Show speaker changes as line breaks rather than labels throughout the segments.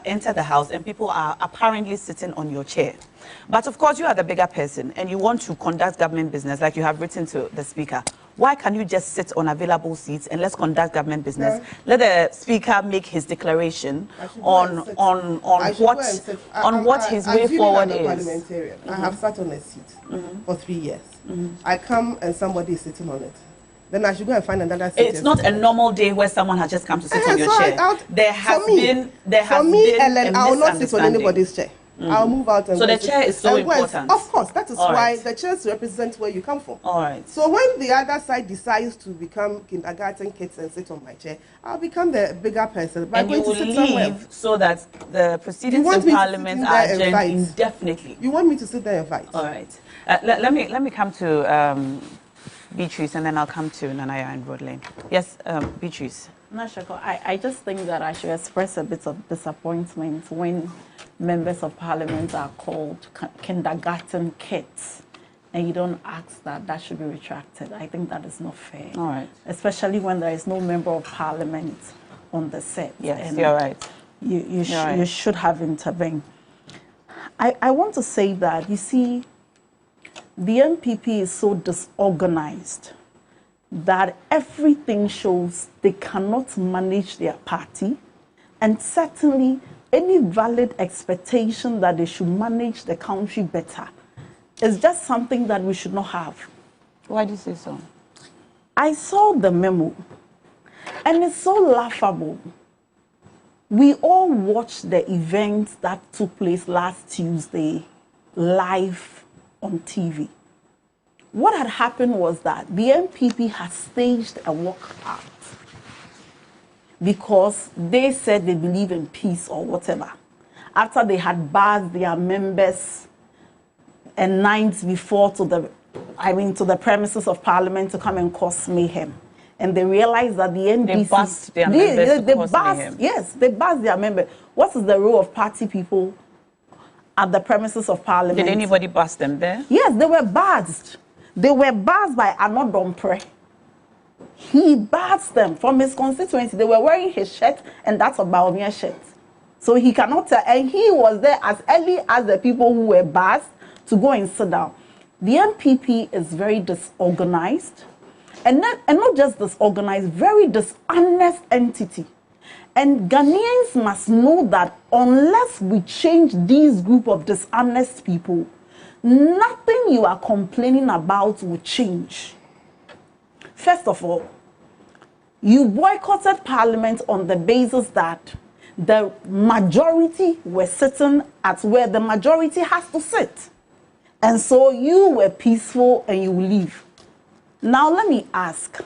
enter the house and people are apparently sitting on your chair. But of course, you are the bigger person and you want to conduct government business like you have written to the speaker. Why can you just sit on available seats and let's conduct government business? Yeah. Let the speaker make his declaration on what his way forward is.
Parliamentarian. I have sat on a seat for 3 years. I come and somebody is sitting on it. Then I should go and find another seat.
It's not a normal day where someone has just come to sit on your chair. There has been
Ellen, I will not sit on anybody's chair. I'll move out and
so the chair is so important.
Of course, that is why the chairs represent where you come from.
All right.
So when the other side decides to become kindergarten kids and sit on my chair, I'll become the bigger person.
But you will leave so that the proceedings in Parliament are adjourned indefinitely.
You want me to sit there and fight?
All right. Let me come to Beatrice and then I'll come to Nanaya and Rodlane. Yes, Beatrice.
Nashako, I just think that I should express a bit of disappointment when members of Parliament are called kindergarten kids and you don't ask that should be retracted. I think that is not fair.
All right.
Especially when there is no member of Parliament on the set.
Yes, and you're right.
You should have intervened. I want to say that, you see, the NPP is so disorganized that everything shows they cannot manage their party, and certainly any valid expectation that they should manage the country better is just something that we should not have.
Why do you say so?
I saw the memo, and it's so laughable. We all watched the events that took place last Tuesday live on TV. What had happened was that the NPP had staged a walkout because they said they believe in peace or whatever. After they had barred their members and nights before to the premises of Parliament to come and cause mayhem. And they realized that the NDC...
They buzzed their members to cause mayhem.
Yes, they buzzed their members. What is the role of party people at the premises of Parliament?
Did anybody buzz them there?
Yes, they were buzzed. They were buzzed by Anodompre. He buzzed them from his constituency. They were wearing his shirt, and that's a Baumia shirt. So he cannot tell. And he was there as early as the people who were buzzed to go and sit down. The NPP is very disorganized. And not just disorganized, very dishonest entity. And Ghanaians must know that unless we change these group of dishonest people, nothing you are complaining about will change. First of all, you boycotted Parliament on the basis that the majority were sitting at where the majority has to sit. And so you were peaceful and you will leave. Now let me ask,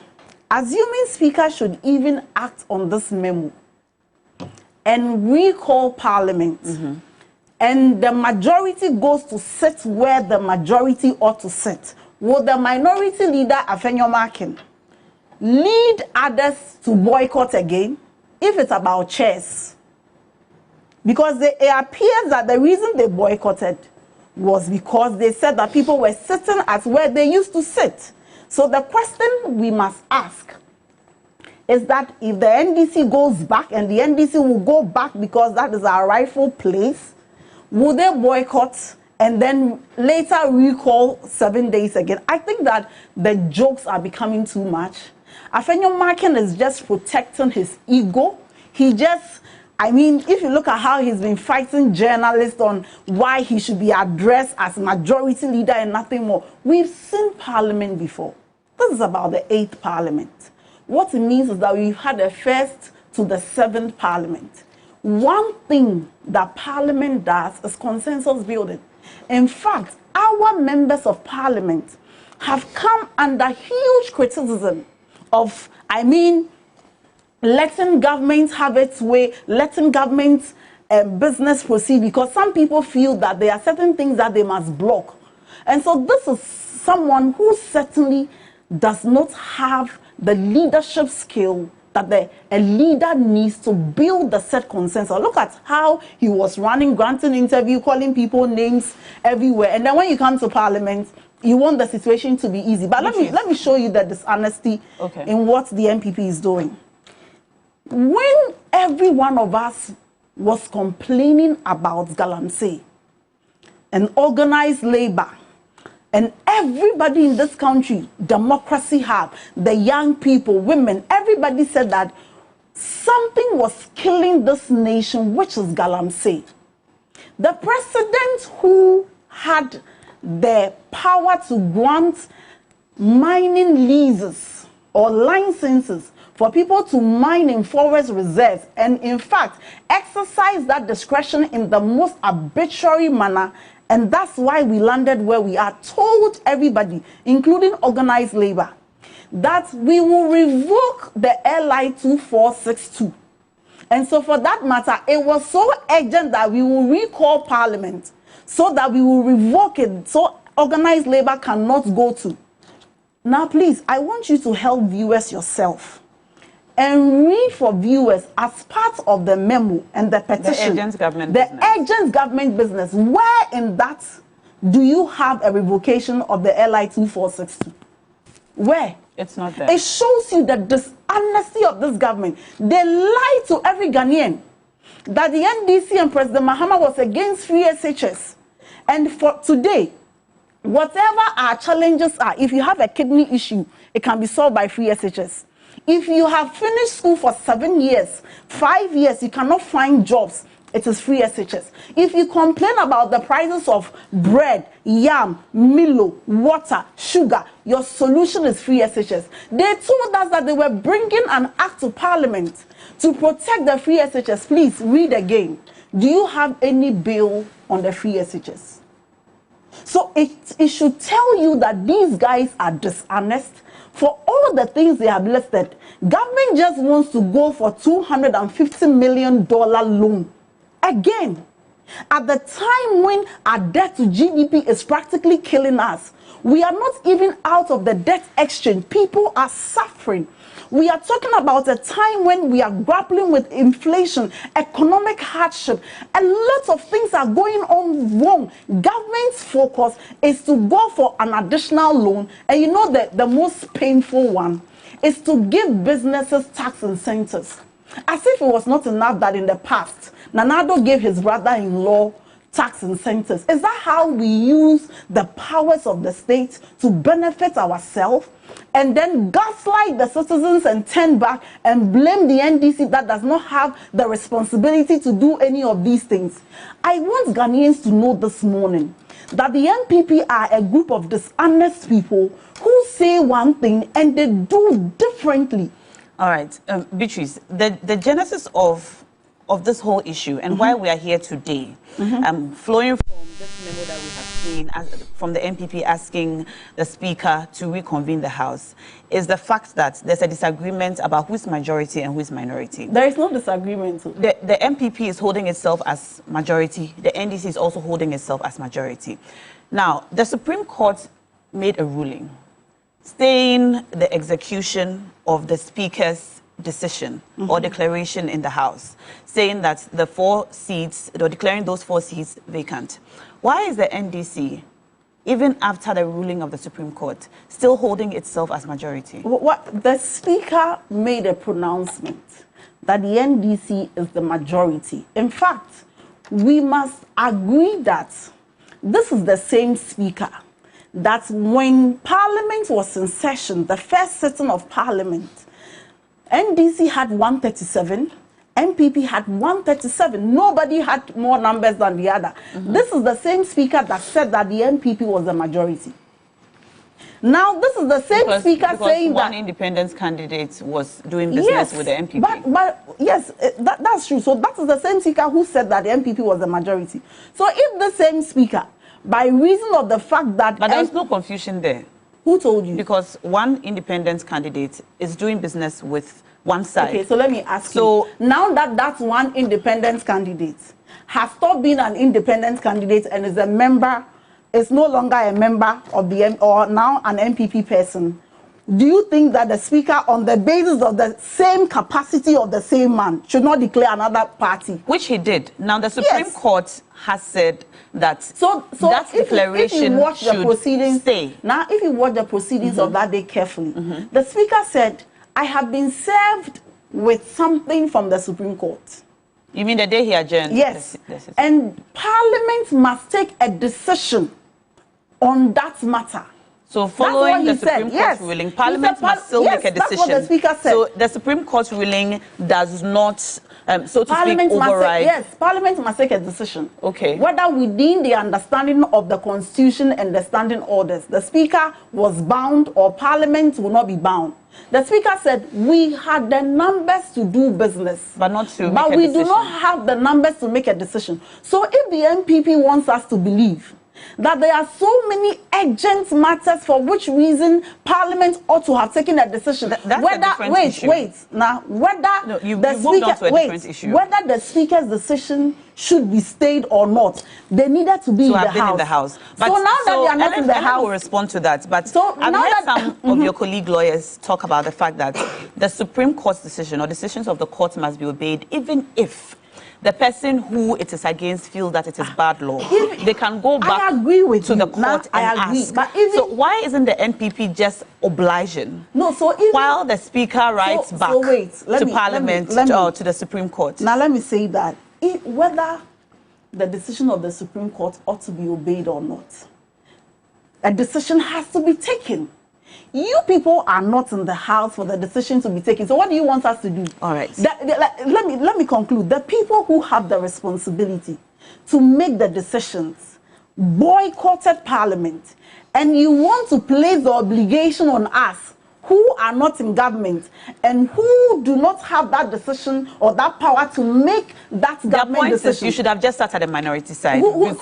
assuming Speaker should even act on this memo and recall Parliament, and the majority goes to sit where the majority ought to sit, will the minority leader, Afenyo Markin, lead others to boycott again if it's about chairs? Because it appears that the reason they boycotted was because they said that people were sitting at where they used to sit. So the question we must ask is that if the NDC goes back, and the NDC will go back because that is our rightful place, will they boycott and then later recall 7 days again? I think that the jokes are becoming too much. Afenyo Markin is just protecting his ego. If you look at how he's been fighting journalists on why he should be addressed as majority leader and nothing more. We've seen Parliament before. This is about the 8th Parliament. What it means is that we've had the 1st to the 7th Parliament. One thing that Parliament does is consensus building. In fact, our members of Parliament have come under huge criticism of, letting government have its way, letting government business proceed, because some people feel that there are certain things that they must block. And so this is someone who certainly does not have the leadership skill that a leader needs to build the set consensus. Look at how he was running, granting interview, calling people names everywhere. And then when you come to Parliament, you want the situation to be easy. But let me show you the dishonesty in what the NPP is doing. When every one of us was complaining about galamsey and organized labor, and everybody in this country, Democracy Hub, the young people, women, everybody said that something was killing this nation, which is galamsey. The president who had the power to grant mining leases or licenses for people to mine in forest reserves, and in fact exercise that discretion in the most arbitrary manner, and that's why we landed where we are, told everybody, including organized labor, that we will revoke the LI 2462. And so for that matter, it was so urgent that we will recall Parliament so that we will revoke it, so organized labor cannot go to. Now, please, I want you to help viewers yourself and read for viewers as part of the memo and the petition.
The agent's government
the
business.
Agent's government business. Where in that do you have a revocation of the LI 2462? Where?
It's not there.
It shows you the dishonesty of this government. They lie to every Ghanaian that the NDC and President Mahama was against free SHS. And for today, whatever our challenges are, if you have a kidney issue, it can be solved by free SHS. If you have finished school for 7 years, 5 years, you cannot find jobs, it is free SHS. If you complain about the prices of bread, yam, Milo, water, sugar, your solution is free SHS. They told us that they were bringing an act to Parliament to protect the free SHS. Please read again. Do you have any bill on the free SHS? So it should tell you that these guys are dishonest. For all the things they have listed, government just wants to go for $250 million loan. Again, at the time when our debt to GDP is practically killing us, we are not even out of the debt exchange. People are suffering. We are talking about a time when we are grappling with inflation, economic hardship, a lot of things are going on wrong. Government's focus is to go for an additional loan, and you know that the most painful one is to give businesses tax incentives. As if it was not enough that in the past, Nanado gave his brother-in-law tax incentives. Is that how we use the powers of the state to benefit ourselves and then gaslight the citizens and turn back and blame the NDC that does not have the responsibility to do any of these things? I want Ghanaians to know this morning that the NPP are a group of dishonest people who say one thing and they do differently.
All right, Beatrice, the genesis of this whole issue and why we are here today, flowing from this memo that we have seen from the NPP asking the Speaker to reconvene the House, is the fact that there's a disagreement about who's majority and who's minority.
There is no disagreement.
The NPP is holding itself as majority. The NDC is also holding itself as majority. Now, the Supreme Court made a ruling staying the execution of the Speaker's decision or declaration in the House, saying that the 4 seats, or declaring those 4 seats vacant. Why is the NDC, even after the ruling of the Supreme Court, still holding itself as majority?
What the Speaker made a pronouncement that the NDC is the majority. In fact, we must agree that this is the same Speaker that when Parliament was in session, the first sitting of Parliament, NDC had 137, NPP had 137. Nobody had more numbers than the other. This is the same Speaker that said that the NPP was the majority. Now, this is the same Speaker saying
one
that
independent candidate was doing business with the NPP.
But yes, that's true. So that is the same Speaker who said that the NPP was the majority. So if the same Speaker, by reason of the fact that...
But there's no confusion there.
Who told you?
Because one independent candidate is doing business with one side.
Okay, so let me ask you. Now that that one independent candidate has stopped being an independent candidate and is a member, is no longer a member of the or now an MPP person, do you think that the Speaker, on the basis of the same capacity of the same man, should not declare another party?
Which he did. Now the Supreme Court has said that that declaration should stay.
Now, if you watch the proceedings of that day carefully, the Speaker said, I have been served with something from the Supreme Court.
You mean the day he adjourned?
Yes. And Parliament must take a decision on that matter.
So following the Supreme Court ruling, Parliament must still make a decision.
That's what the Speaker said.
So the Supreme Court ruling does not, so to
Parliament
speak, override.
Yes, Parliament must take a decision.
Okay.
Whether within the understanding of the Constitution and the standing orders, the Speaker was bound or Parliament will not be bound. The Speaker said we had the numbers to do business,
but not to.
But we do not have the numbers to make a decision. So if the MPP wants us to believe that there are so many urgent matters for which reason Parliament ought to have taken a decision.
That's a different issue.
Whether the Speaker's decision should be stayed or not, they needed to be in the House.
But
so now that they are not in the House,
will respond to that. But I've heard some of your colleague lawyers talk about the fact that the Supreme Court's decision or decisions of the court must be obeyed, even if the person who it is against feels that it is bad law. They can go back to the court and ask.
But
so why isn't the NPP just obliging?
No, so
while the Speaker writes back to Parliament or to the Supreme Court?
Now let me say that whether the decision of the Supreme Court ought to be obeyed or not, a decision has to be taken. You people are not in the House for the decision to be taken. So what do you want us to do?
All right.
Let me conclude. The people who have the responsibility to make the decisions boycotted Parliament, and you want to place the obligation on us who are not in government and who do not have that decision or that power to make that government decision.
You should have just sat at the minority side.
Says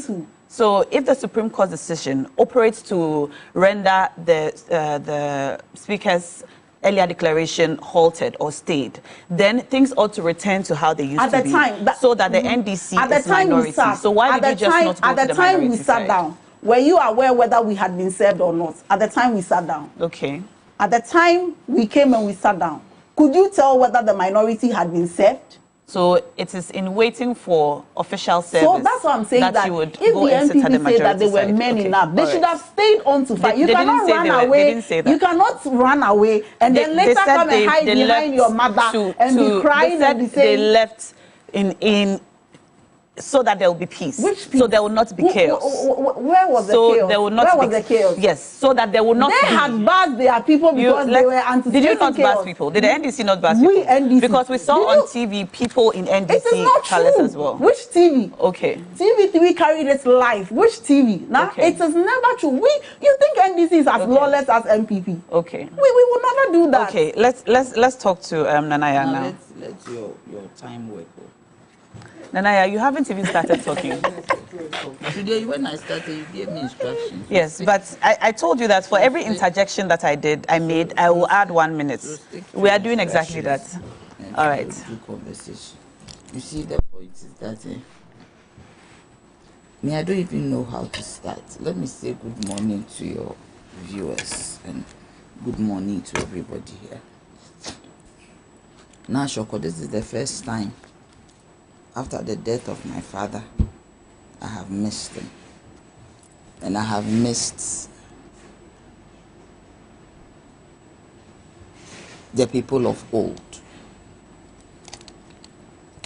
who?
So if the Supreme Court decision operates to render the Speaker's earlier declaration halted or stayed, then things ought to return to how they used to be. So that the NDC is minority. So why did you just not go to the minority side?
At the time we sat down, were you aware whether we had been served or not? At the time we sat down.
Okay.
At the time we came and we sat down, could you tell whether the minority had been served?
So it is in waiting for official service.
So that's what I'm saying, that
you would
if
go
the MPP say that they were
side.
men enough, they should have stayed on to fight. You cannot run away.
They didn't say that.
You cannot run away and then later come and hide behind your mother and be crying and be saying
they left in so that there will be peace.
Which peace?
So there will not be chaos.
Where was the chaos?
There will not
Where was the chaos?
Yes, so that there will not
be. They had barred their people because they were anticipating
chaos. Did you not bar people? Did the NDC not bar people?
We NDC.
Because we saw on TV people in NDC
it is not true.
As well.
Which TV?
Okay.
TV3 carried it live. Which TV? Now, it is never true. You think NDC is as lawless as MPP?
Okay.
We will never do that.
Okay, let's talk to Nanaya now.
Let your time work.
Nanaya, you haven't even started talking.
Today, when I started, you gave me instructions.
Yes, but I told you that for every interjection that I made, I will add 1 minute. We are doing exactly that. All right.
Conversation. You see, the point is that I don't even know how to start. Let me say good morning to your viewers and good morning to everybody here. Now, Shoko, this is the first time after the death of my father, I have missed him. And I have missed the people of old.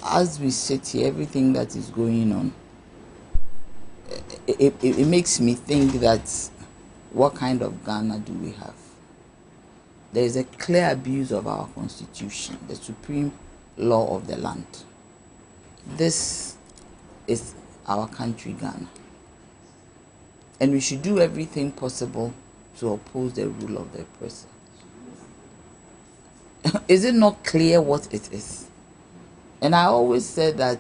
As we sit here, everything that is going on, it makes me think that what kind of Ghana do we have? There is a clear abuse of our constitution, the supreme law of the land. This is our country, Ghana. And we should do everything possible to oppose the rule of the president. Is it not clear what it is? And I always said that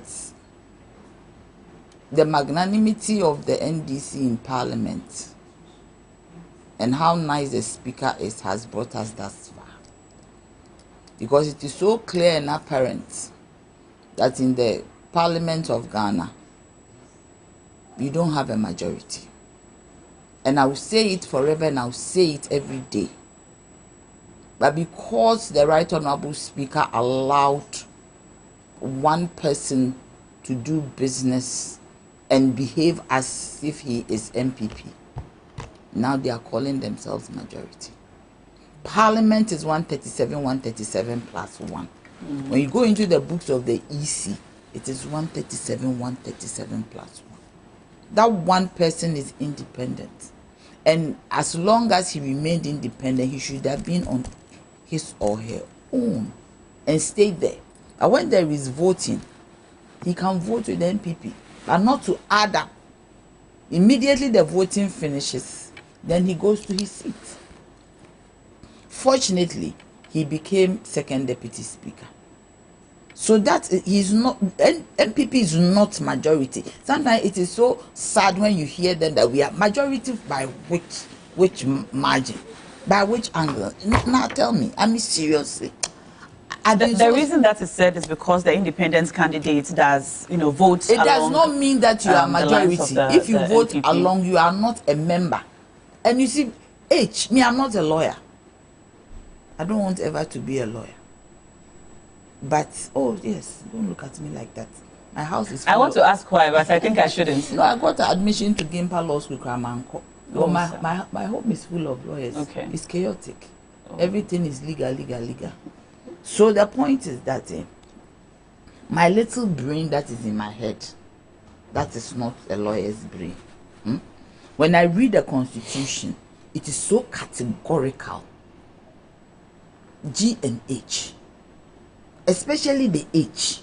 the magnanimity of the NDC in Parliament and how nice the Speaker is has brought us thus far. Because it is so clear and apparent that in the Parliament of Ghana, you don't have a majority. And I will say it forever and I will say it every day. But because the Right Honorable Speaker allowed one person to do business and behave as if he is MPP, now they are calling themselves majority. Parliament is 137 plus 1. When you go into the books of the EC, it is 137 plus 1. That one person is independent. And as long as he remained independent, he should have been on his or her own and stayed there. And when there is voting, he can vote with the NPP, but not to add up. Immediately the voting finishes, then he goes to his seat. Fortunately, he became second deputy speaker. So that he's not, NPP is not majority. Sometimes it is so sad when you hear them that we are majority by which margin, by which angle. Now tell me, I mean seriously.
The reason that is said is because the independent candidate does, vote.
It does not mean that you are majority. If you vote
NPP.
along, you are not a member. And you see, me, I'm not a lawyer. I don't want ever to be a lawyer. But, oh yes, don't look at me like that. My house is full.
I want to ask why, but I think I shouldn't.
No, I got admission to Gimpa Law School, Kramanko.
Oh,
my home is full of lawyers.
Okay.
It's chaotic. Everything is legal. So the point is that my little brain that is in my head, that is not a lawyer's brain. When I read the Constitution, it is so categorical. G and H. Especially the H.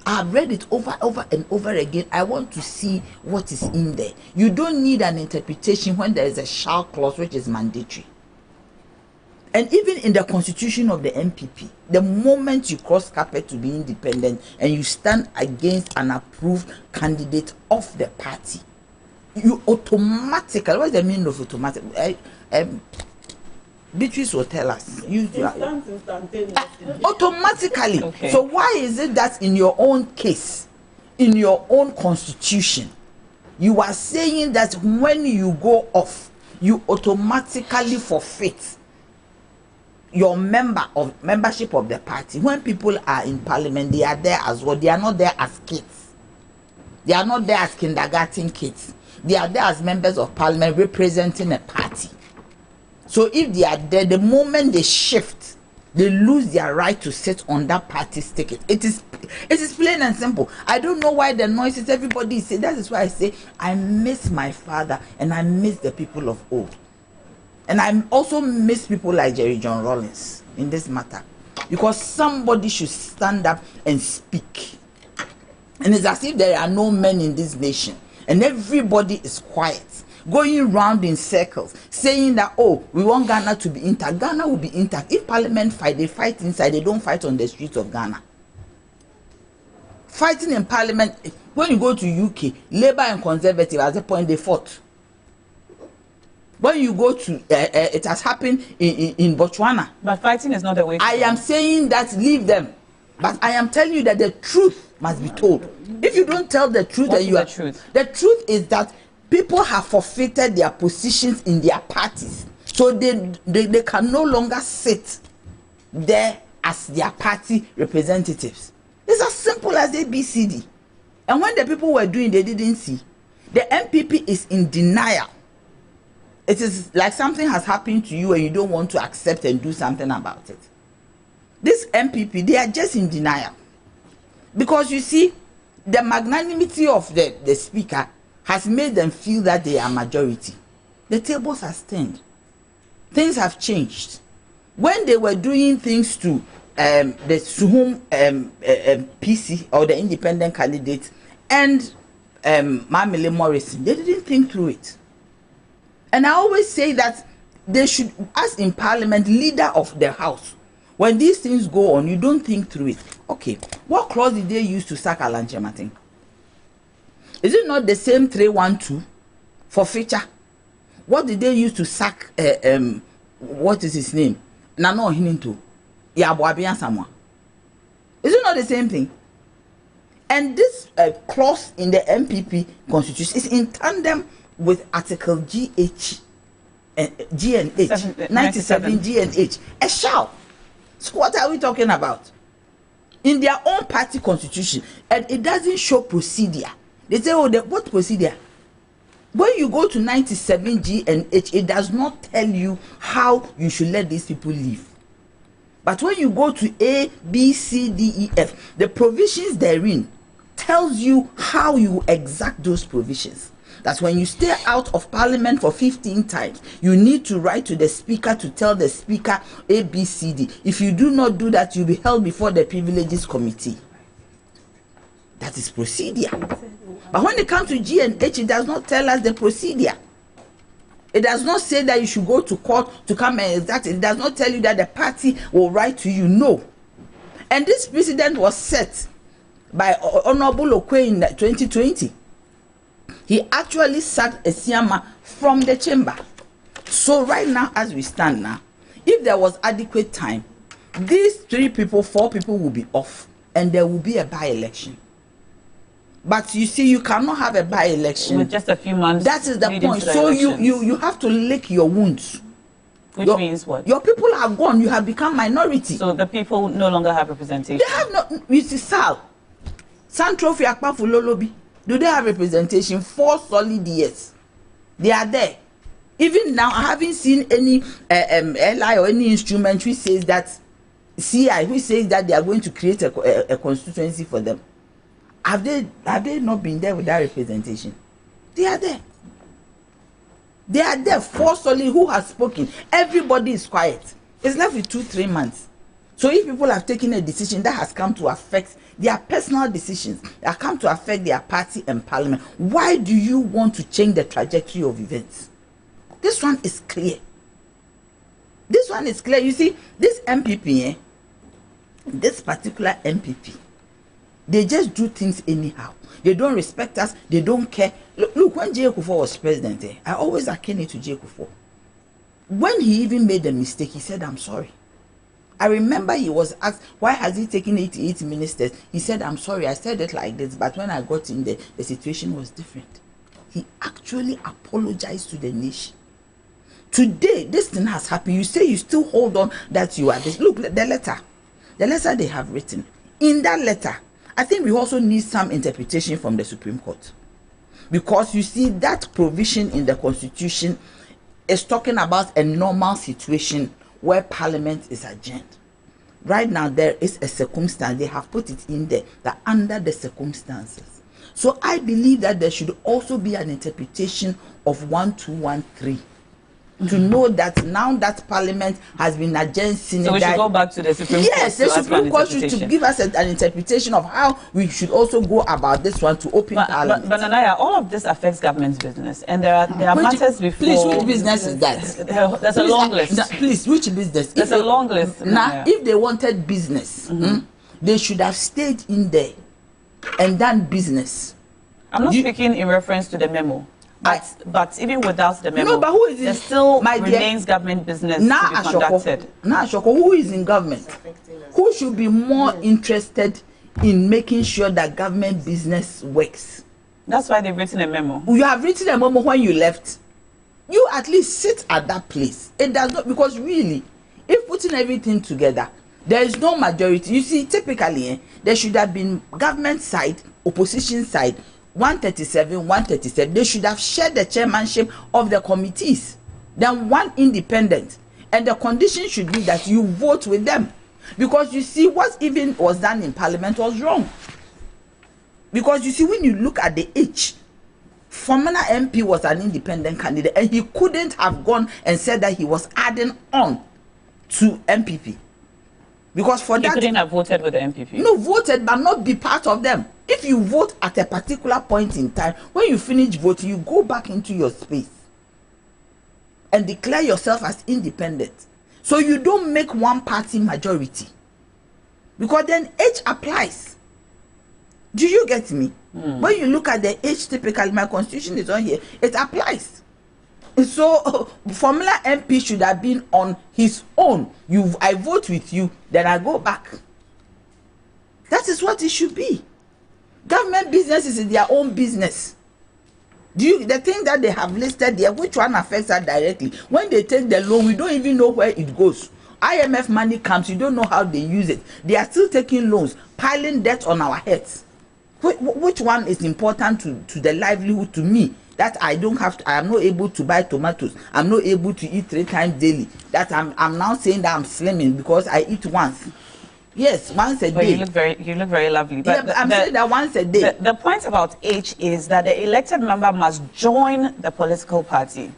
I have read it over and over again. I want to see what is in there. You don't need an interpretation when there is a shall clause which is mandatory. And even in the constitution of the NPP, the moment you cross carpet to be independent and you stand against an approved candidate of the party, you automatically, what is the meaning of automatic? Beatrice will tell us. Automatically.
Okay.
So why is it that in your own case, in your own constitution, you are saying that when you go off, you automatically forfeit your membership of the party? When people are in parliament, they are there as well. They are not there as kids. They are not there as kindergarten kids. They are there as members of parliament representing a party. So if they are there, the moment they shift, they lose their right to sit on that party's ticket. It is plain and simple. I don't know why the noises everybody is saying. That is why I say I miss my father and I miss the people of old. And I also miss people like Jerry John Rawlings in this matter. Because somebody should stand up and speak. And it's as if there are no men in this nation. And everybody is quiet. Going round in circles, saying that, oh, we want Ghana to be intact. Ghana will be intact. If parliament fight, they fight inside. They don't fight on the streets of Ghana. Fighting in parliament, when you go to UK, Labour and Conservative, at the point they fought. When you go to, it has happened in Botswana.
But fighting is not the way.
I am saying that leave them. But I am telling you that the truth must be told. If you don't tell the truth,
What
then
is
you
the
are
truth?
The truth is that people have forfeited their positions in their parties, so they can no longer sit there as their party representatives. It's as simple as ABCD. And when the people were doing, they didn't see. The MPP is in denial. It is like something has happened to you and you don't want to accept and do something about it. This MPP, they are just in denial. Because you see, the magnanimity of the speaker has made them feel that they are majority. The tables have turned. Things have changed. When they were doing things to the Suhum PC or the independent candidate and Mamile Morrison, they didn't think through it. And I always say that they should, as in parliament, leader of the house, when these things go on, you don't think through it. Okay, what clause did they use to sack Alan Chematin? Is it not the same 312 for feature? What did they use to sack what is his name? Nano Hininto. Yabuabian Samoa. Is it not the same thing? And this clause in the MPP constitution is in tandem with Article G and H, 97 G and H. A shall. So what are we talking about? In their own party constitution, and it doesn't show procedure. They say, oh, what procedure? When you go to 97 G and H, it does not tell you how you should let these people live. But when you go to A, B, C, D, E, F, the provisions therein tells you how you exact those provisions. That when you stay out of Parliament for 15 times, you need to write to the Speaker to tell the Speaker A, B, C, D. If you do not do that, you'll be held before the Privileges Committee. That is procedure. But when it comes to G and H, it does not tell us the procedure. It does not say that you should go to court to come and exact. It does not tell you that the party will write to you. No. And this precedent was set by Honorable Okwe in 2020. He actually sacked Esiama from the chamber. So right now, as we stand now, if there was adequate time, these 3 people, 4 people will be off, and there will be a by-election. But you see, you cannot have a by-election
with just a few months.
That is the point. So you have to lick your wounds.
Which means what?
Your people are gone. You have become minority.
So the people no longer have representation.
They have no. You see, San Trophy Akpafu Lolobi. Do they have representation? 4 solid years. They are there. Even now, I haven't seen any LI or any instrument which says that CI, which says that they are going to create a constituency for them. Have they not been there with that representation? They are there. They are there. 4 solid who has spoken. Everybody is quiet. It's left with 2-3 months. So if people have taken a decision that has come to affect their personal decisions, that come to affect their party and parliament, why do you want to change the trajectory of events? This one is clear. This one is clear. You see, this MPP, this particular MPP, they just do things anyhow. They don't respect us. They don't care. Look, when J. Kufuor was president, I always akin it to J. Kufuor. When he even made a mistake, he said, I'm sorry. I remember he was asked, why has he taken 88 ministers? He said, I'm sorry, I said it like this, but when I got in there, the situation was different. He actually apologized to the nation. Today, this thing has happened. You say you still hold on that you are this. Look, the letter they have written. In that letter, I think we also need some interpretation from the Supreme Court. Because you see, that provision in the Constitution is talking about a normal situation where Parliament is adjourned. Right now, there is a circumstance. They have put it in there that under the circumstances. So I believe that there should also be an interpretation of 1213. To know that now that Parliament has been adjourned,
so we should go back to the Supreme Court.
Yes, the Supreme Court should give us an interpretation of how we should also go about this one to open Parliament.
But Nanaya, all of this affects government's business, and there are matters before.
Please, which business is that?
There's a long list.
Please, which business?
There's a long list.
Now, if they wanted business, they should have stayed in there and done business.
I'm not speaking in reference to the memo. But even without the memo,
no, but who is
there still remains government business to be conducted.
Now, who is in government? Who should be more interested in making sure that government business works?
That's why they've written a memo.
You have written a memo when you left. You at least sit at that place. It does not, because really, if putting everything together, there is no majority. You see, typically, there should have been government side, opposition side, 137. They should have shared the chairmanship of the committees. Then one independent. And the condition should be that you vote with them. Because you see, what even was done in Parliament was wrong. Because you see, when you look at the age, former MP was an independent candidate, and he couldn't have gone and said that he was adding on to MPP. Because for that,
you couldn't have voted with the MPP.
No, voted, but not be part of them. If you vote at a particular point in time, when you finish voting, you go back into your space and declare yourself as independent. So you don't make one party majority. Because then age applies. Do you get me? When you look at the age, typically, my constitution is on here, it applies. So Formula MP should have been on his own. I vote with you, then I go back. That is what it should be. Government business is their own business. The thing that they have listed there, which one affects us directly? When they take the loan, we don't even know where it goes. IMF money comes, you don't know how they use it. They are still taking loans, piling debt on our heads. Which one is important to the livelihood, to me? that I don't have to, I am not able to buy tomatoes, I'm not able to eat 3 times daily, that I'm now saying that I'm slimming because I eat once. Yes, once a day.
You look very lovely. But
yeah, I'm saying that once a day.
The point about age is that the elected member must join the political party.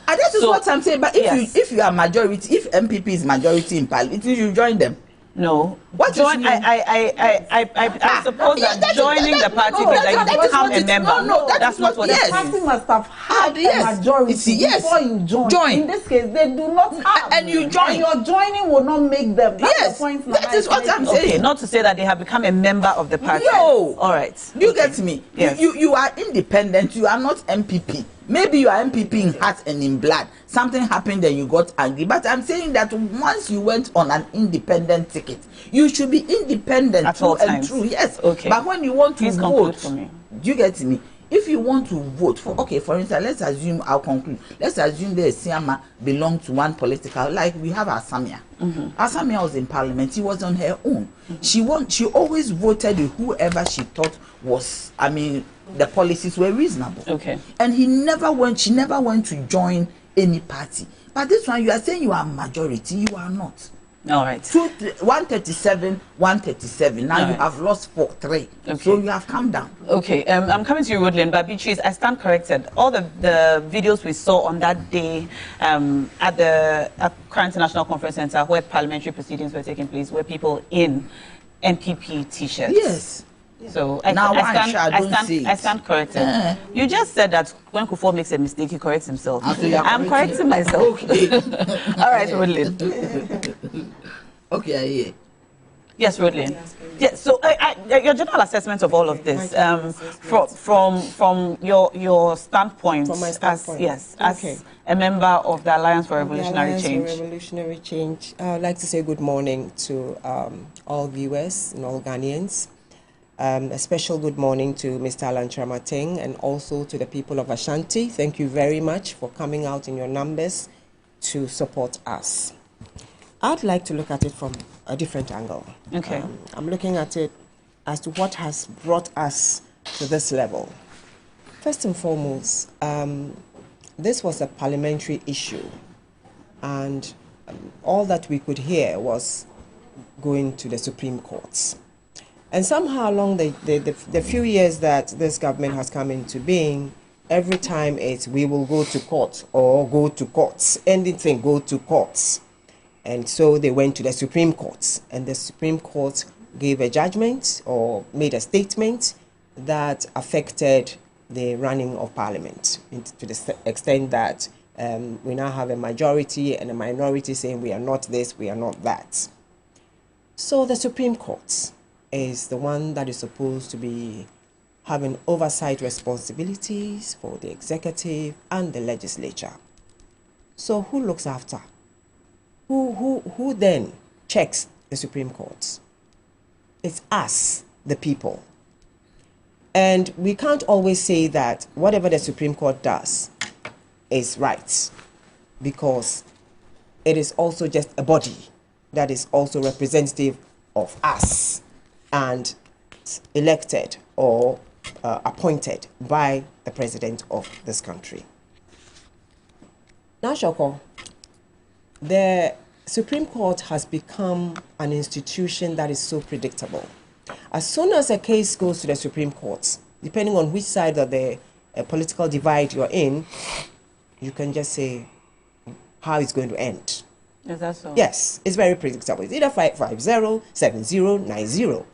And that is what I'm saying. But if you are majority, if MPP is majority in Parliament, you should join them.
No.
What
join? I suppose that joining the party means that you become a member.
No,
that's
not
what. The party must have had a majority before you join. In this case, they do not have.
And you join.
And your joining will not make them. That's the point.
That is what I'm saying.
Okay, not to say that they have become a member of the party.
No.
All right.
You get me?
Yes.
You are independent. You are not MPP. Maybe you are MPP in heart and in blood. Something happened and you got angry. But I'm saying that once you went on an independent ticket, you should be independent
at all times.
True. Yes.
Okay.
But when you want to vote,
for me.
Do you get me? If you want to vote for, okay, for instance, let's assume, I'll conclude. Let's assume the Siama belonged to one political, like we have Asamia. Asamia was in Parliament. She was on her own. She always voted with whoever she thought was, the policies were reasonable.
Okay.
And she never went to join any party. But this one, you are saying you are majority, you are not.
All right.
137, 137. Now you have lost 3. Okay. So you have come down.
Okay. I'm coming to you, Rodlin, but Beatrice, I stand corrected. All the videos we saw on that day at the Accra International Conference Center where parliamentary proceedings were taking place were people in NPP t-shirts.
Yes.
So I stand corrected. You just said that when Kufuor makes a mistake, he corrects himself. I'm correcting myself. Okay. All right, Rodlin.
Okay, I hear.
Yes, Rodlin. Yes. So your general assessment of all of this, from your standpoint,
from my standpoint,
as a member of the Alliance for Revolutionary Change.
Revolutionary Change. I'd like to say good morning to all viewers and all Ghanaians. A special good morning to Mr. Alan Chamating and also to the people of Ashanti. Thank you very much for coming out in your numbers to support us. I'd like to look at it from a different angle.
Okay.
I'm looking at it as to what has brought us to this level. First and foremost, this was a parliamentary issue, and all that we could hear was going to the Supreme Courts. And somehow along the few years that this government has come into being, every time it's we will go to court or go to courts, anything go to courts. And so they went to the Supreme Court, and the Supreme Court gave a judgment or made a statement that affected the running of Parliament to the extent that we now have a majority and a minority saying we are not this, we are not that. So the Supreme Court is the one that is supposed to be having oversight responsibilities for the executive and the legislature. So who looks after? Who then checks the Supreme Court? It's us, the people. And we can't always say that whatever the Supreme Court does is right, because it is also just a body that is also representative of us and elected or appointed by the president of this country. Now, Shoko, the Supreme Court has become an institution that is so predictable. As soon as a case goes to the Supreme Court, depending on which side of the political divide you're in, you can just say how it's going to end.
Is that so?
Yes, it's very predictable. It's either 5-0, 7-0, 9-0.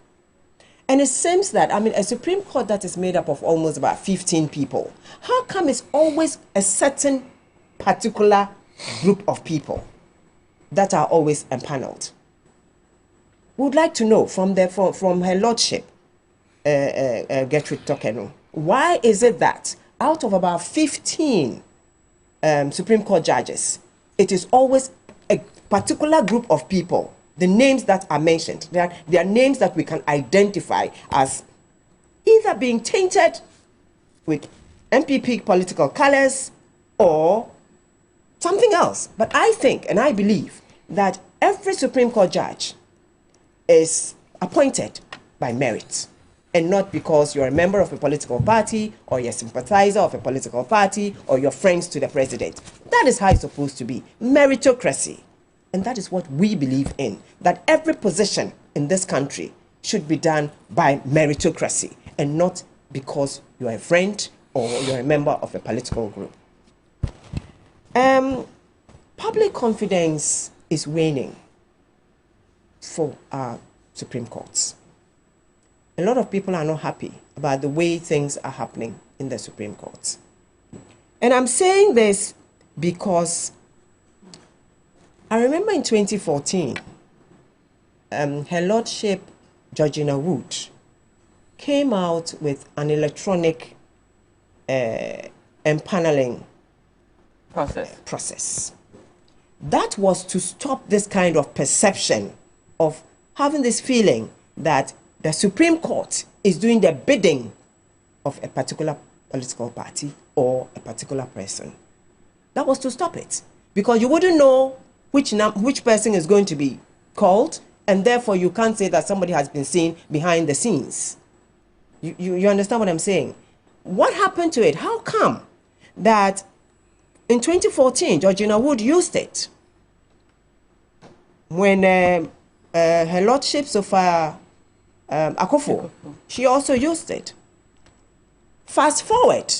And it seems that, a Supreme Court that is made up of almost about 15 people, how come it's always a certain particular group of people that are always empaneled? We would like to know from Her Lordship, Gertrude Tokeno, why is it that out of about 15 Supreme Court judges, it is always a particular group of people? The names that are mentioned, they are names that we can identify as either being tainted with MPP political colors or something else. But I think and I believe that every Supreme Court judge is appointed by merit. and not because you're a member of a political party or you're a sympathizer of a political party or you're friends to the president. That is how it's supposed to be. Meritocracy. And that is what we believe in, that every position in this country should be done by meritocracy and not because you're a friend or you're a member of a political group. Public confidence is waning for our Supreme Courts. A lot of people are not happy about the way things are happening in the Supreme Courts. And I'm saying this because I remember in 2014, Her Lordship Georgina Wood came out with an electronic empaneling process. That was to stop this kind of perception of having this feeling that the Supreme Court is doing the bidding of a particular political party or a particular person. That was to stop it, because you wouldn't know which person is going to be called, and therefore you can't say that somebody has been seen behind the scenes. You understand what I'm saying? What happened to it? How come that in 2014 Georgina Wood used it when Her Lordship Sophia Akofo, she also used it. Fast forward,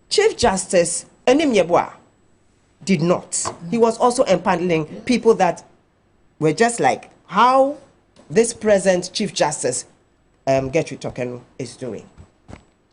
Chief Justice Enim Yeboah did not. He was also empaneling people that were just like how this present Chief Justice Gertrude Tokenu is doing.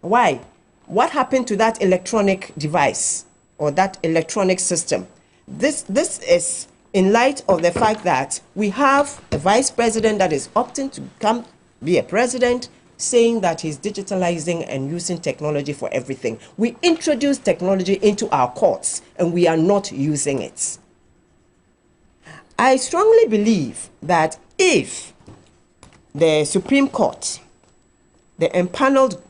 Why? What happened to that electronic device or that electronic system? This is in light of the fact that we have a vice president that is opting to come be a president, saying that he's digitalizing and using technology for everything. We introduce technology into our courts and we are not using it. I strongly believe that if the Supreme Court, the empaneled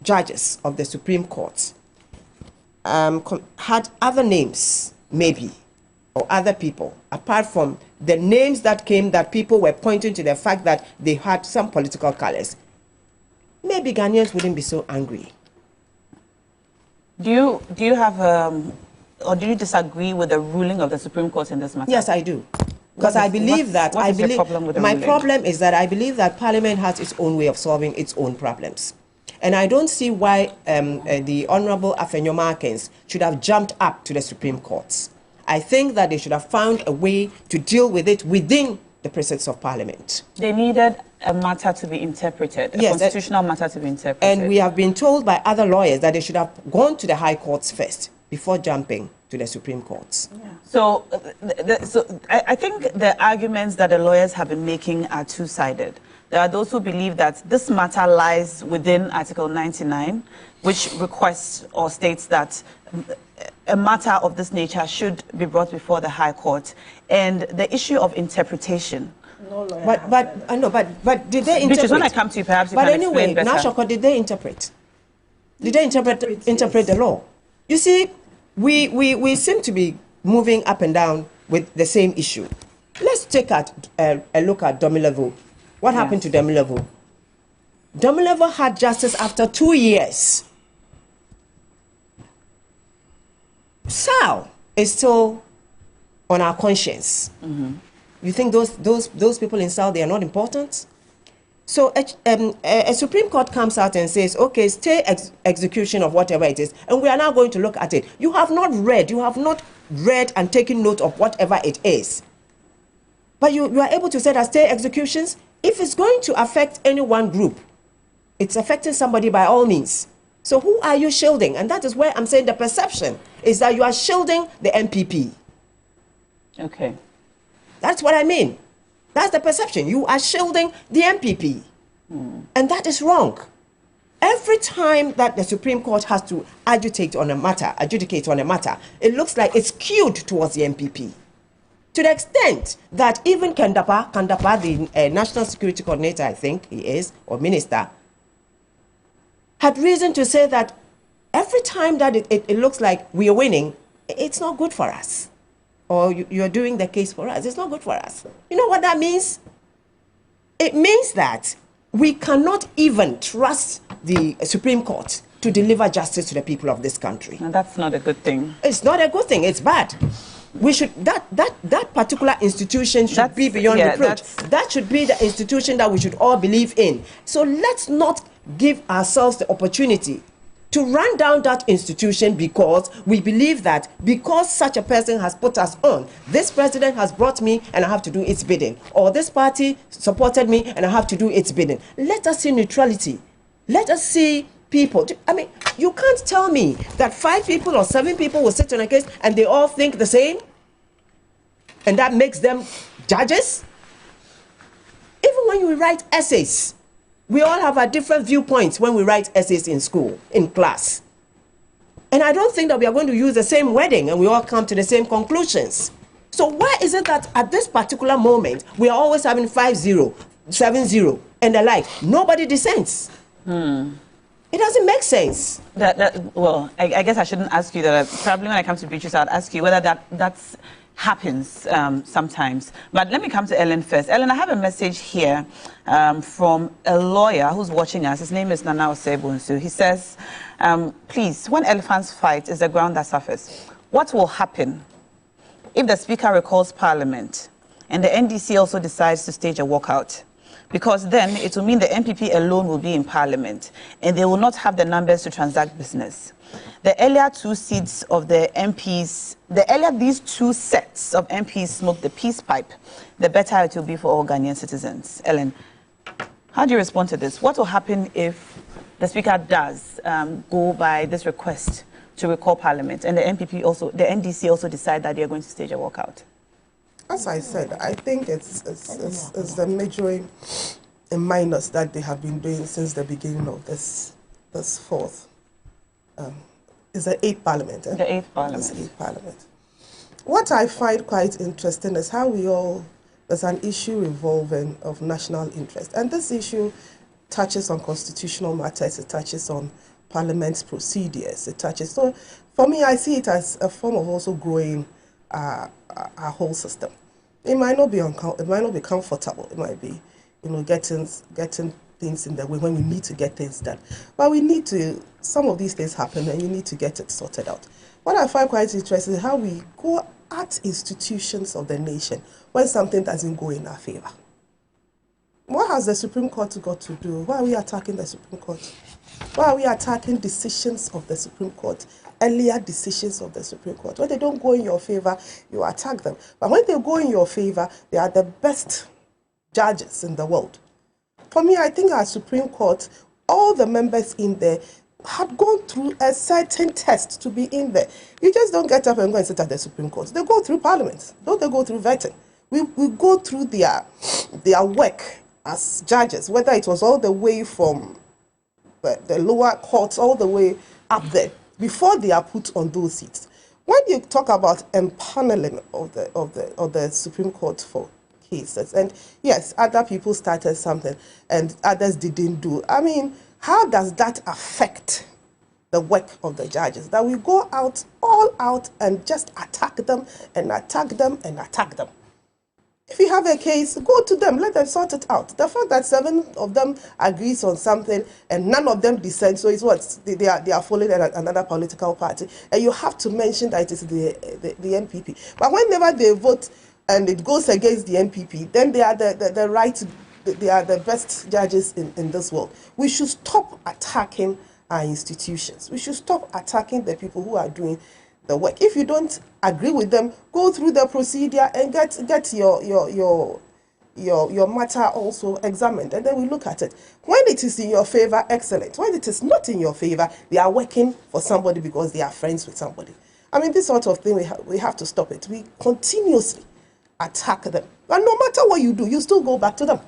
judges of the Supreme Court, had other names, maybe, or other people, apart from the names that came that people were pointing to the fact that they had some political colors, maybe Ghanaians wouldn't be so angry.
Do you have or do you disagree with the ruling of the Supreme Court in this matter?
Yes, I do. Because I believe that my problem is that I believe that Parliament has its own way of solving its own problems. And I don't see why the Honorable Afenyo-Markins should have jumped up to the Supreme Court. I think that they should have found a way to deal with it within the presence of Parliament.
They needed a matter to be interpreted, a constitutional matter to be interpreted.
And we have been told by other lawyers that they should have gone to the High Courts first before jumping to the Supreme Courts.
Yeah. So I think the arguments that the lawyers have been making are two-sided. There are those who believe that this matter lies within Article 99, which requests or states that a matter of this nature should be brought before the High Court, and the issue of interpretation.
No lawyer but did they interpret?
Which is when I come to you, perhaps you
but
can
anyway,
explain better.
Nashoko, did they interpret? Did they interpret the law? You see, we seem to be moving up and down with the same issue. Let's take a look at Domilevo. What happened to Domilevo? Domilevo had justice after 2 years. Sal is still on our conscience. You think those people in Sal, they are not important? So a Supreme Court comes out and says, okay, stay execution of whatever it is, and we are now going to look at it. You have not read and taken note of whatever it is. But you are able to say that stay executions, if it's going to affect any one group, it's affecting somebody by all means. So who are you shielding? And that is where I'm saying the perception is that you are shielding the MPP.
Okay.
That's what I mean. That's the perception. You are shielding the MPP. And that is wrong. Every time that the Supreme Court has to adjudicate on a matter, it looks like it's skewed towards the MPP. To the extent that even Kandapa, the National Security Coordinator, I think he is, or Minister, had reason to say that every time that it looks like we are winning, it's not good for us. Or you're doing the case for us. It's not good for us. You know what that means? It means that we cannot even trust the Supreme Court to deliver justice to the people of this country.
And that's not a good thing.
It's not a good thing. It's bad. We should that particular institution should be beyond reproach. That should be the institution that we should all believe in. So let's not give ourselves the opportunity to run down that institution because we believe that because such a person has put us on, this president has brought me and I have to do its bidding, or this party supported me and I have to do its bidding. Let us see neutrality. Let us see people. I mean, you can't tell me that 5 people or 7 people will sit on a case and they all think the same, and that makes them judges. Even when you write essays, we all have our different viewpoints when we write essays in school, in class. And I don't think that we are going to use the same wording and we all come to the same conclusions. So why is it that at this particular moment, we are always having 5-0, 7-0, and the like? Nobody dissents. It doesn't make sense.
Well, I guess I shouldn't ask you that. Probably when I come to Beatrice, I'd ask you whether that happens sometimes. But let me come to Ellen first. Ellen, I have a message here from a lawyer who's watching us. His name is Nana Osebunsu. He says, please, when elephants fight, is the ground that suffers. What will happen if the Speaker recalls Parliament and the NDC also decides to stage a walkout? Because then it will mean the MPP alone will be in Parliament and they will not have the numbers to transact business. The earlier 2 seats of the MPs, the earlier these 2 sets of MPs smoke the peace pipe, the better it will be for all Ghanaian citizens. Ellen, how do you respond to this? What will happen if the Speaker does go by this request to recall Parliament and the NDC also decide that they are going to stage a walkout?
As I said, I think it's the majoring in minus that they have been doing since the beginning of this 4th. It's the 8th Parliament. The
8th Parliament.
It's the 8th Parliament. What I find quite interesting is how there's an issue involving of national interest. And this issue touches on constitutional matters, it touches on Parliament's procedures, so for me, I see it as a form of also growing our whole system. It might not be comfortable. It might be, getting things in the way when we need to get things done. But we need to. Some of these things happen, and you need to get it sorted out. What I find quite interesting is how we go at institutions of the nation when something doesn't go in our favor. What has the Supreme Court got to do? Why are we attacking the Supreme Court? Why are we attacking decisions of the Supreme Court? Earlier decisions of the Supreme Court. When they don't go in your favor, you attack them. But when they go in your favor, they are the best judges in the world. For me, I think our Supreme Court, all the members in there had gone through a certain test to be in there. You just don't get up and go and sit at the Supreme Court. They go through Parliament. Don't they go through vetting? We go through their work as judges, whether it was all the way from the lower courts all the way up there, before they are put on those seats. When you talk about empaneling of the Supreme Court for cases, and yes, other people started something and others didn't do. I mean, how does that affect the work of the judges? That we go all out and just attack them and attack them and attack them. If you have a case, go to them, let them sort it out. The fact that 7 of them agrees on something and none of them dissent, so it's what? They are following another political party. And you have to mention that it is the MPP. But whenever they vote and it goes against the MPP, then they are they are the best judges in this world. We should stop attacking our institutions. We should stop attacking the people who are doing the work. If you don't agree with them, go through the procedure and get your matter also examined, and then we look at it. When it is in your favor, excellent. When it is not in your favor, they are working for somebody because they are friends with somebody. I mean, this sort of thing, we have to stop it. We continuously attack them. And no matter what you do, you still go back to them.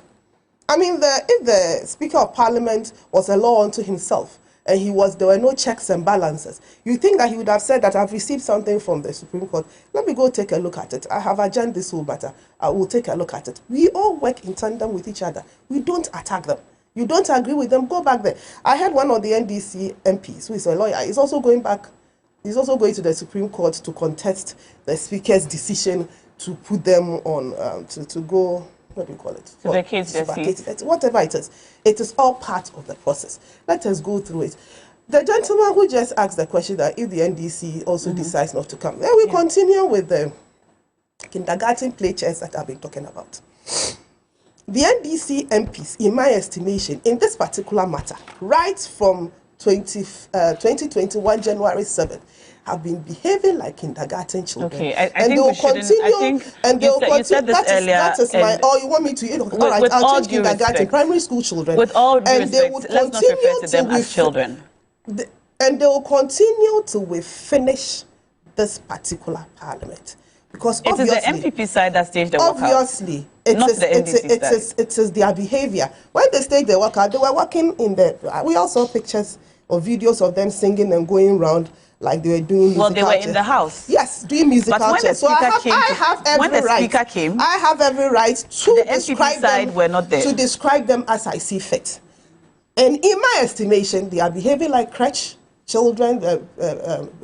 I mean, if the Speaker of Parliament was a law unto himself, and there were no checks and balances, you think that he would have said that I've received something from the Supreme Court, let me go take a look at it. I have adjourned this whole matter. I will take a look at it. We all work in tandem with each other. We don't attack them. You don't agree with them, go back there. I heard one of the NDC MPs, who is a lawyer, is also going to the Supreme Court to contest the Speaker's decision to put them on, to go what do you call it?
To vacate their
seats. Whatever it is all part of the process. Let us go through it. The gentleman who just asked the question that if the NDC also decides not to come, then we continue with the kindergarten play chairs that I've been talking about. The NDC MPs, in my estimation, in this particular matter, right from 2021 January 7th, have been behaving like kindergarten children.
Okay, I
and
think
they will
we shouldn't.
continue,
I think
and they will continue.
You said this earlier.
That is my. Oh, you want me to? All right, I'll change kindergarten,
respect,
primary school children.
With all due
and
respect,
they would
let's not refer to them as children.
And they will continue till we finish this particular parliament. Because
it is the MPP side that staged the walkout.
Obviously,
it
is their behavior. When they staged the walkout, they were working in the. We also saw pictures or videos of them singing and going around like they were doing musical
they were in the house.
Yes, doing musical chairs. So I have every right. I have every right to describe them.
Were not there.
To describe them as I see fit. And in my estimation, they are behaving like crèche children,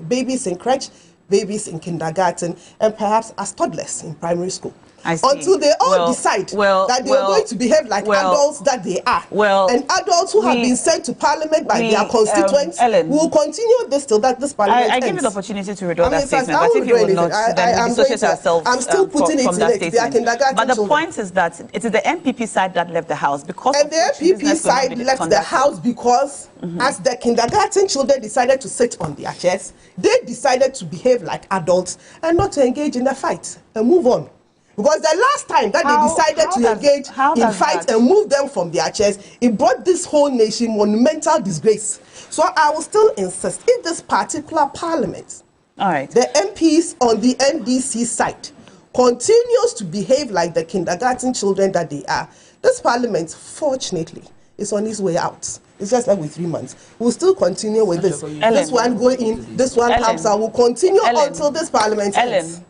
babies in crèche, babies in kindergarten, and perhaps as toddlers in primary school. Until they all decide that they are going to behave like adults that they are. And adults who have been sent to parliament by their constituents will continue this till that this parliament
ends. I give you the opportunity to read all that statement, but if you will not, then we dissociate ourselves
I'm still putting it in their kindergarten.
But the point is that it is the MPP side that left the house because.
And the MPP side left the house because as the kindergarten children decided to sit on their chairs, they decided to behave like adults and not to engage in the fight and move on. Because the last time that they decided to engage in fight and move them from their chairs, it brought this whole nation monumental disgrace. So I will still insist, if this particular parliament, the MPs on the NDC side, continues to behave like the kindergarten children that they are, this parliament, fortunately, is on its way out. It's just like with 3 months. We'll still continue with this. This one go in, this one comes out. We'll continue until this parliament ends.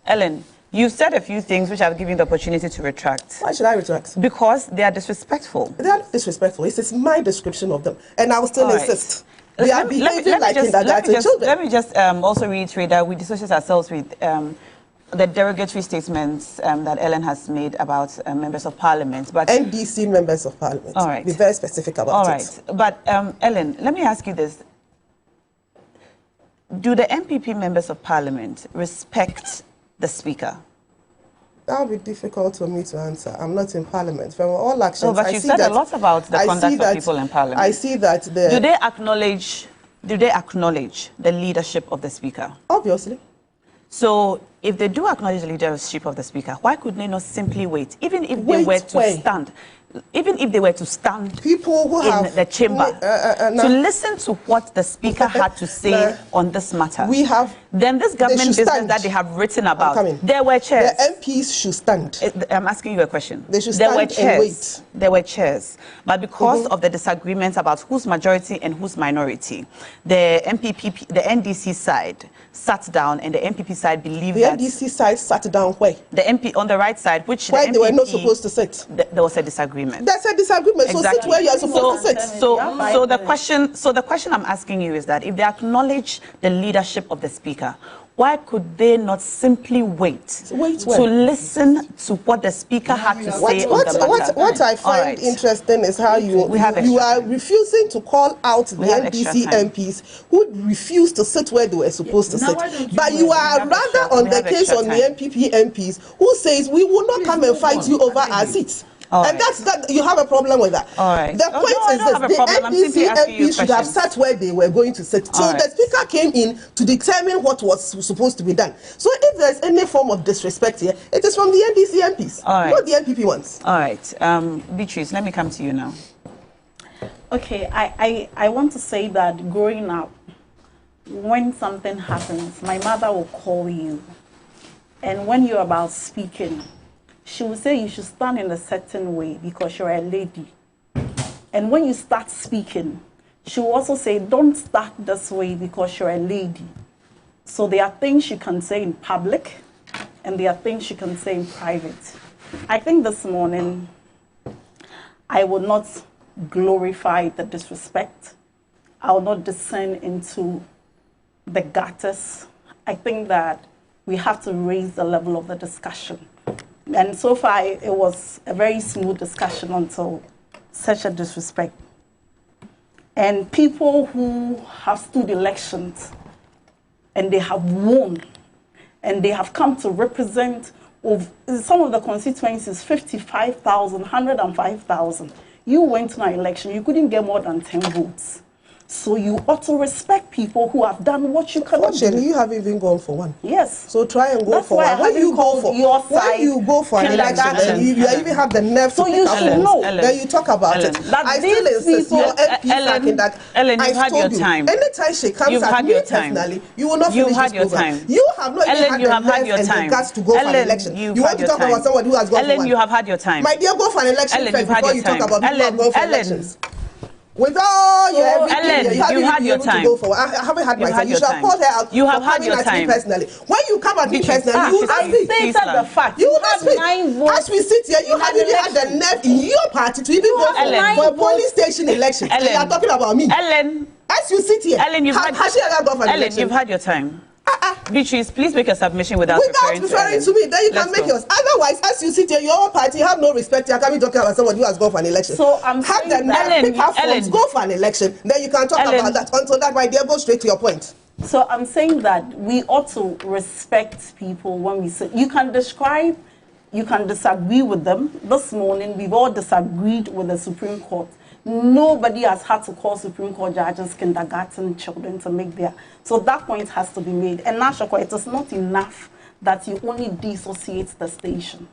Ellen, you've said a few things which I've given the opportunity to retract.
Why should I retract?
Because they are disrespectful.
They are disrespectful. It is my description of them. And I will still insist. They are behaving like kindergarten children.
Let me just also reiterate that we dissociate ourselves with the derogatory statements that Ellen has made about members of parliament. But
NDC members of parliament. All right. Be very specific about it.
But Ellen, let me ask you this. Do the MPP members of parliament respect the speaker?
That would be difficult for me to answer. I'm not in parliament. From all actions,
no, but you said a lot about the conduct of people in parliament.
I see that
do they acknowledge the leadership of the speaker?
Obviously.
So if they do acknowledge the leadership of the speaker, why could they not simply wait? Even if they were to stand, even if they were to stand
people who
in the chamber to listen to what the speaker had to say on this matter, then this government business that they have written about, there were chairs.
The MPs should stand.
I'm asking you a question.
They should stand and wait.
There were chairs, but because of the disagreements about who's majority and who's minority, the NDC side sat down, and the MPP side believed that
the NDC side sat down where?
The MP on the right side, which
where they were not supposed to sit.
There was a disagreement.
There's a disagreement. Exactly. So sit where you are supposed to sit.
So the question I'm asking you is that if they acknowledge the leadership of the speaker, why could they not simply wait to listen to what the speaker had to say on the matter?
What I find interesting is how you are refusing to call out the NDC MPs who refused to sit where they were supposed to sit. But you are rather on the case on the MPP MPs who says we will not come and fight you over our seats. And that you have a problem with that. The point is this: the NDC MPs should have sat where they were going to sit. So the speaker came in to determine what was supposed to be done. So if there's any form of disrespect here, it is from the NDC MPs, not the NPP ones.
All right, Beatrice, let me come to you now.
Okay, I want to say that growing up, when something happens, my mother will call you, and when you're about speaking, she will say you should stand in a certain way because you're a lady. And when you start speaking, she will also say, don't start this way because you're a lady. So there are things you can say in public, and there are things you can say in private. I think this morning, I will not glorify the disrespect. I will not descend into the gutters. I think that we have to raise the level of the discussion. And so far, it was a very smooth discussion until such a disrespect. And people who have stood elections and they have won and they have come to represent of some of the constituencies, 55,000, 105,000. You went to an election, you couldn't get more than 10 votes. So you ought to respect people who have done what you cannot do.
You haven't even gone for one.
Yes.
So try and go
That's
for
why
one. When you go for an election, and you even have the nerve to pick up votes, then you talk about it. I still insist your MP that
Ellen, you've had your time.
Anytime she comes at me personally, you will not finish this program. You have not even had the nerve and the guts to go for an election. You want to talk about someone who has gone for one.
Ellen, you have had your time.
My dear, go for an election first before you talk about people who have gone for elections. With all your everything, you had your time. To go for. I haven't had my time. You should have called her out.
You have had your time.
Personally. When you come at me personally, you will not speak.
I stated the fact.
You will not speak. As we sit here, you haven't even had the nerve in your party to even go for a police station election. And you are talking about me.
Ellen.
As you sit here, has she ever gone for an election?
Ellen, you've had your time. Beatrice, please make a submission without
referring to me. Then you can make yours. Otherwise, as you sit here, your own party have no respect. You can't be talking about someone who has gone for an election.
So I'm
have the nerve, pick her phones, go for an election. Then you can talk about that. Until that, my dear, go straight to your point.
So I'm saying that we ought to respect people when we say. You can describe, you can disagree with them. This morning, we've all disagreed with the Supreme Court. Nobody has had to call Supreme Court judges kindergarten children to make their... So that point has to be made. And Nashako, it is not enough that you only dissociate the station.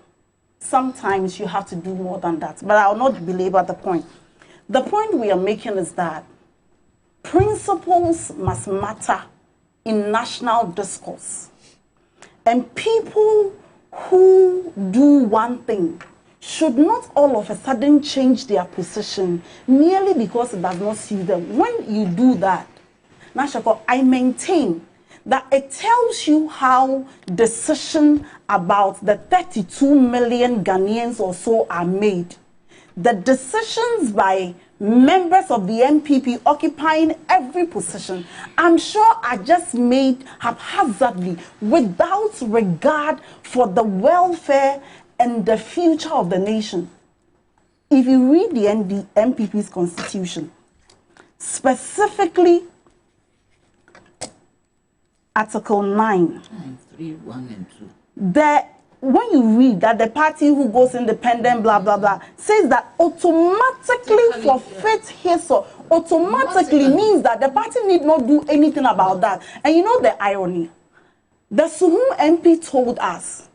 Sometimes you have to do more than that. But I will not belabor the point. The point we are making is that principles must matter in national discourse. And people who do one thing should not all of a sudden change their position merely because it does not suit them. When you do that, Nashako, I maintain that it tells you how decisions about the 32 million Ghanaians or so are made. The decisions by members of the MPP occupying every position, I'm sure are just made haphazardly without regard for the welfare and the future of the nation. If you read the MPP's constitution, specifically Article 9,
3, 1 and 2. When
you read that the party who goes independent, blah, blah, blah, says that automatically forfeit his or automatically means that the party need not do anything about that. And you know the irony? The Suhum MP told us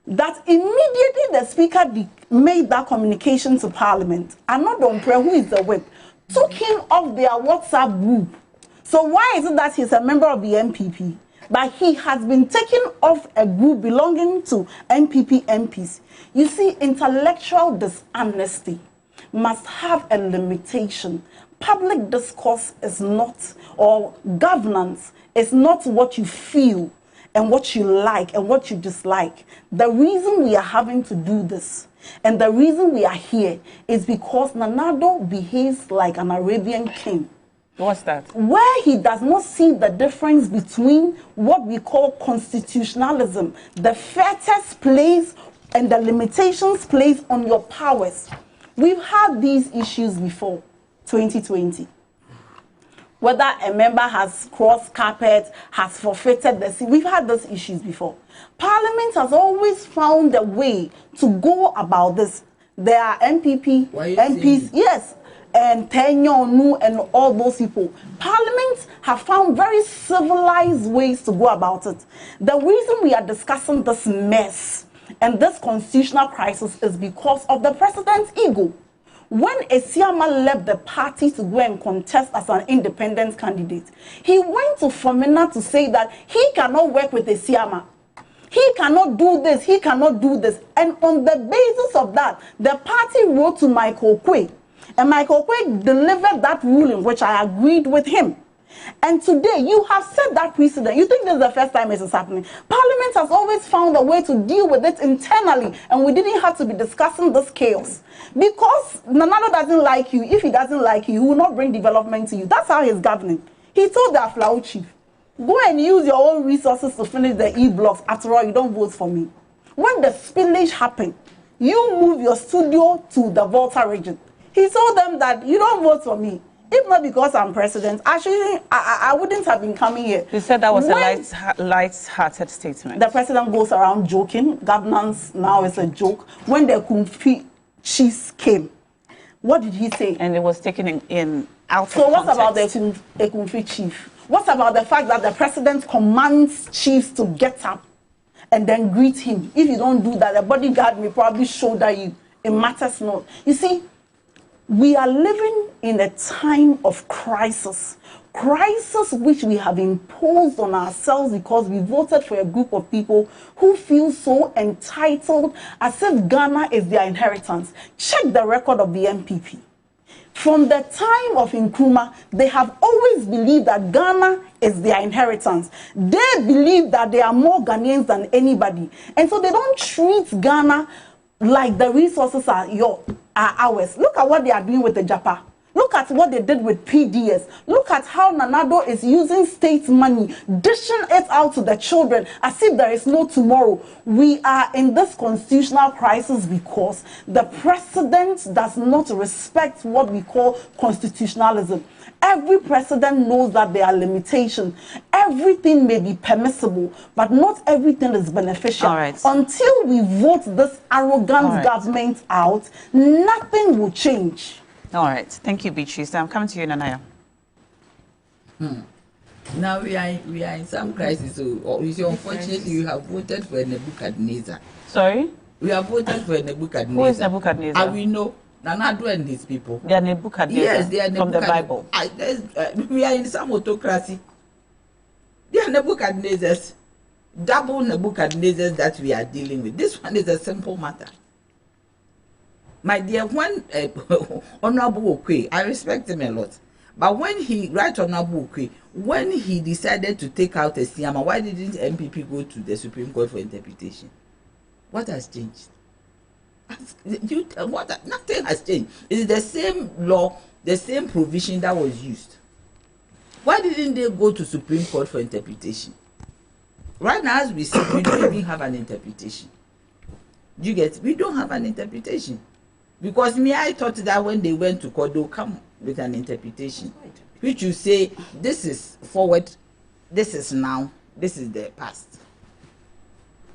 that immediately the speaker made that communication to Parliament, Anodompre, who is the whip, took him off their WhatsApp group. So why is it that he's a member of the MPP, but he has been taken off a group belonging to MPP MPs? You see, intellectual dishonesty must have a limitation. Public discourse is not, or governance is not what you feel and what you like and what you dislike. The reason we are having to do this and the reason we are here is because Nanado behaves like an Arabian king.
What's that?
Where he does not see the difference between what we call constitutionalism, the fetters placed and the limitations placed on your powers. We've had these issues before, 2020. Whether a member has crossed carpet, has forfeited the seat. We've had those issues before. Parliament has always found a way to go about this. There are MPs, yes, and Tenyonu and all those people. Parliament have found very civilized ways to go about it. The reason we are discussing this mess and this constitutional crisis is because of the president's ego. When Esiama left the party to go and contest as an independent candidate, he went to Fomena to say that he cannot work with Esiama. He cannot do this, he cannot do this. And on the basis of that, the party wrote to Michael Quay. And Michael Quay delivered that ruling, which I agreed with him. And today, you have set that precedent. You think this is the first time this is happening. Parliament has always found a way to deal with it internally, and we didn't have to be discussing this chaos. Because Nanado doesn't like you. If he doesn't like you, he will not bring development to you. That's how he's governing. He told the Aflau chief, go and use your own resources to finish the e-blocks. After all, you don't vote for me. When the spillage happened, you move your studio to the Volta region. He told them that you don't vote for me. If not because I'm president, actually, I wouldn't have been coming here.
He said that was a light-hearted statement.
The president goes around joking. Governance now is a joke. When the Kumfi chiefs came, what did he say?
And it was taken in out of context.
So what about the Kumfi chief? What about the fact that the president commands chiefs to get up and then greet him? If you don't do that, the bodyguard may probably shoulder you. It matters not. You see, we are living in a time of crisis. Crisis which we have imposed on ourselves because we voted for a group of people who feel so entitled as if Ghana is their inheritance. Check the record of the MPP. From the time of Nkrumah, they have always believed that Ghana is their inheritance. They believe that they are more Ghanaians than anybody. And so they don't treat Ghana like the resources are ours. Look at what they are doing with the Japa. Look at what they did with PDS. Look at how Nanado is using state money, dishing it out to the children as if there is no tomorrow. We are in this constitutional crisis because the president does not respect what we call constitutionalism. Every president knows that there are limitations. Everything may be permissible, but not everything is beneficial.
All right.
Until we vote this arrogant government out, nothing will change.
All right. Thank you, Beatrice. I'm coming to you, Nanaya.
Now we are in some crisis. So you see, unfortunately, you have voted for Nebuchadnezzar.
Sorry?
We have voted for Nebuchadnezzar.
Who is Nebuchadnezzar?
And we know Nanado and these people.
They are Nebuchadnezzar.
Yes, they are
from the Bible.
We are in some autocracy. They are Nebuchadnezzars. Double Nebuchadnezzars that we are dealing with. This one is a simple matter. My dear, when Honorable Okwe, I respect him a lot. But when Honorable Okwe, when he decided to take out a Siyama, why didn't MPP go to the Supreme Court for interpretation? What has changed? Nothing has changed. It's the same law, the same provision that was used. Why didn't they go to Supreme Court for interpretation? Right now, as we see, we don't even have an interpretation. You get? We don't have an interpretation. Because I thought that when they went to court, they'll come with an interpretation. Which you say, this is forward, this is now, this is the past.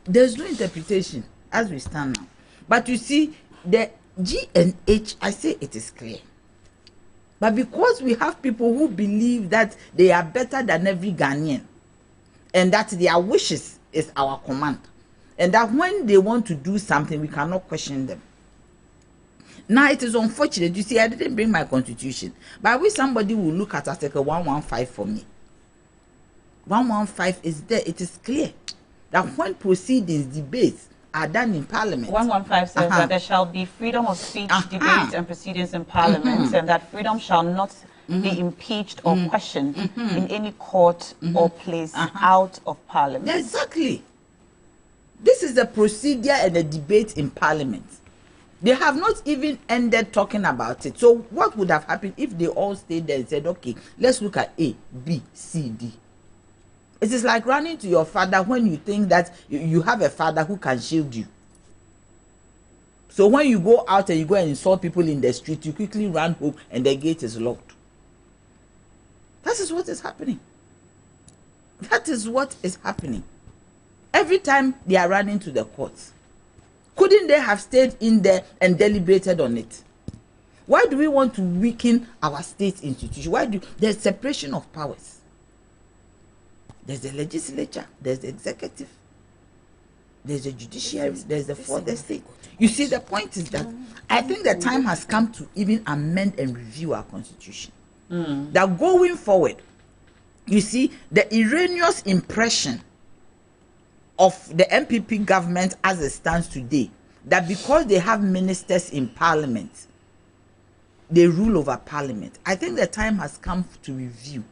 There's no interpretation as we stand now. But you see, the G and H, I say it is clear. But because we have people who believe that they are better than every Ghanaian, and that their wishes is our command, and that when they want to do something, we cannot question them. Now, it is unfortunate. You see, I didn't bring my constitution. But I wish somebody will look at Article 115 for me. 115 is there. It is clear that when proceedings, debates are done in Parliament. 115
says that there shall be freedom of speech, debate, and proceedings in Parliament, and that freedom shall not be impeached or questioned in any court or place out of Parliament.
Yeah, exactly. This is a procedure and a debate in Parliament. They have not even ended talking about it. So what would have happened if they all stayed there and said, okay, let's look at A, B, C, D. It is like running to your father when you think that you have a father who can shield you. So when you go out and you go and insult people in the street, you quickly run home and the gate is locked. That is what is happening. That is what is happening. Every time they are running to the courts. Couldn't they have stayed in there and deliberated on it? Why do we want to weaken our state institution? There's separation of powers. There's the legislature, there's the executive, there's the judiciary, there's the fourth estate. You see, the point is that I think the time has come to even amend and review our constitution. That going forward, you see, the erroneous impression of the MPP government as it stands today, that because they have ministers in Parliament, they rule over Parliament. I think the time has come to review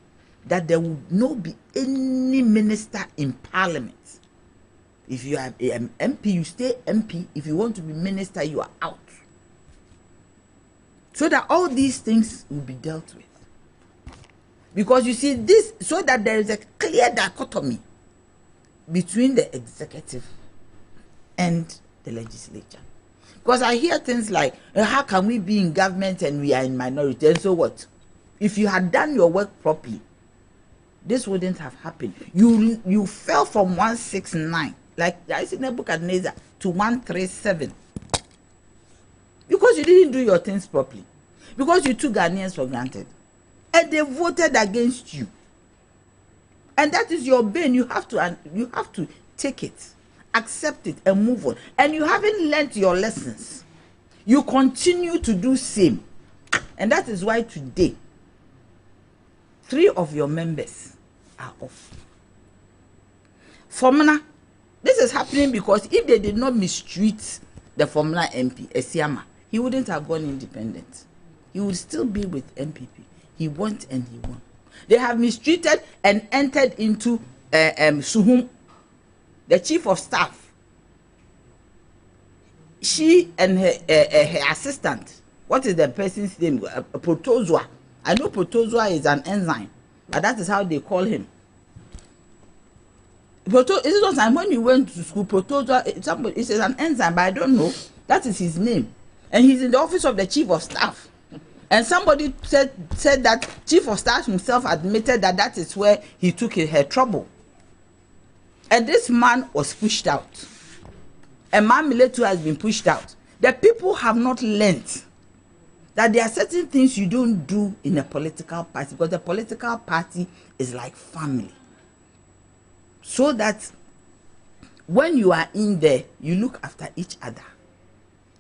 that there will not be any minister in Parliament. If you are an MP, you stay MP. If you want to be minister, you are out. So that all these things will be dealt with. Because you see this, so that there is a clear dichotomy between the executive and the legislature. Because I hear things like, how can we be in government and we are in minority? And so what? If you had done your work properly, this wouldn't have happened. You fell from 169, like I see in the book at Neza, to 137. Because you didn't do your things properly. Because you took Ghanaians for granted. And they voted against you. And that is your bane. You have to take it, accept it, and move on. And you haven't learnt your lessons. You continue to do same. And that is why today, 3 of your members are off. Formula, this is happening because if they did not mistreat the Formula MP, Esiama, he wouldn't have gone independent. He would still be with MPP. He went and he won. They have mistreated and entered into Suhum, the chief of staff. She and her assistant, what is the person's name? Protozua. I know Protozua is an enzyme, but that is how they call him. Is it not time when you went to school, Protozua, somebody, it is an enzyme, but I don't know. That is his name. And he's in the office of the chief of staff. And somebody said that chief of staff himself admitted that that is where he took her trouble. And this man was pushed out. And Mamile too has been pushed out. The people have not learned that there are certain things you don't do in a political party, because the political party is like family. So that when you are in there, you look after each other.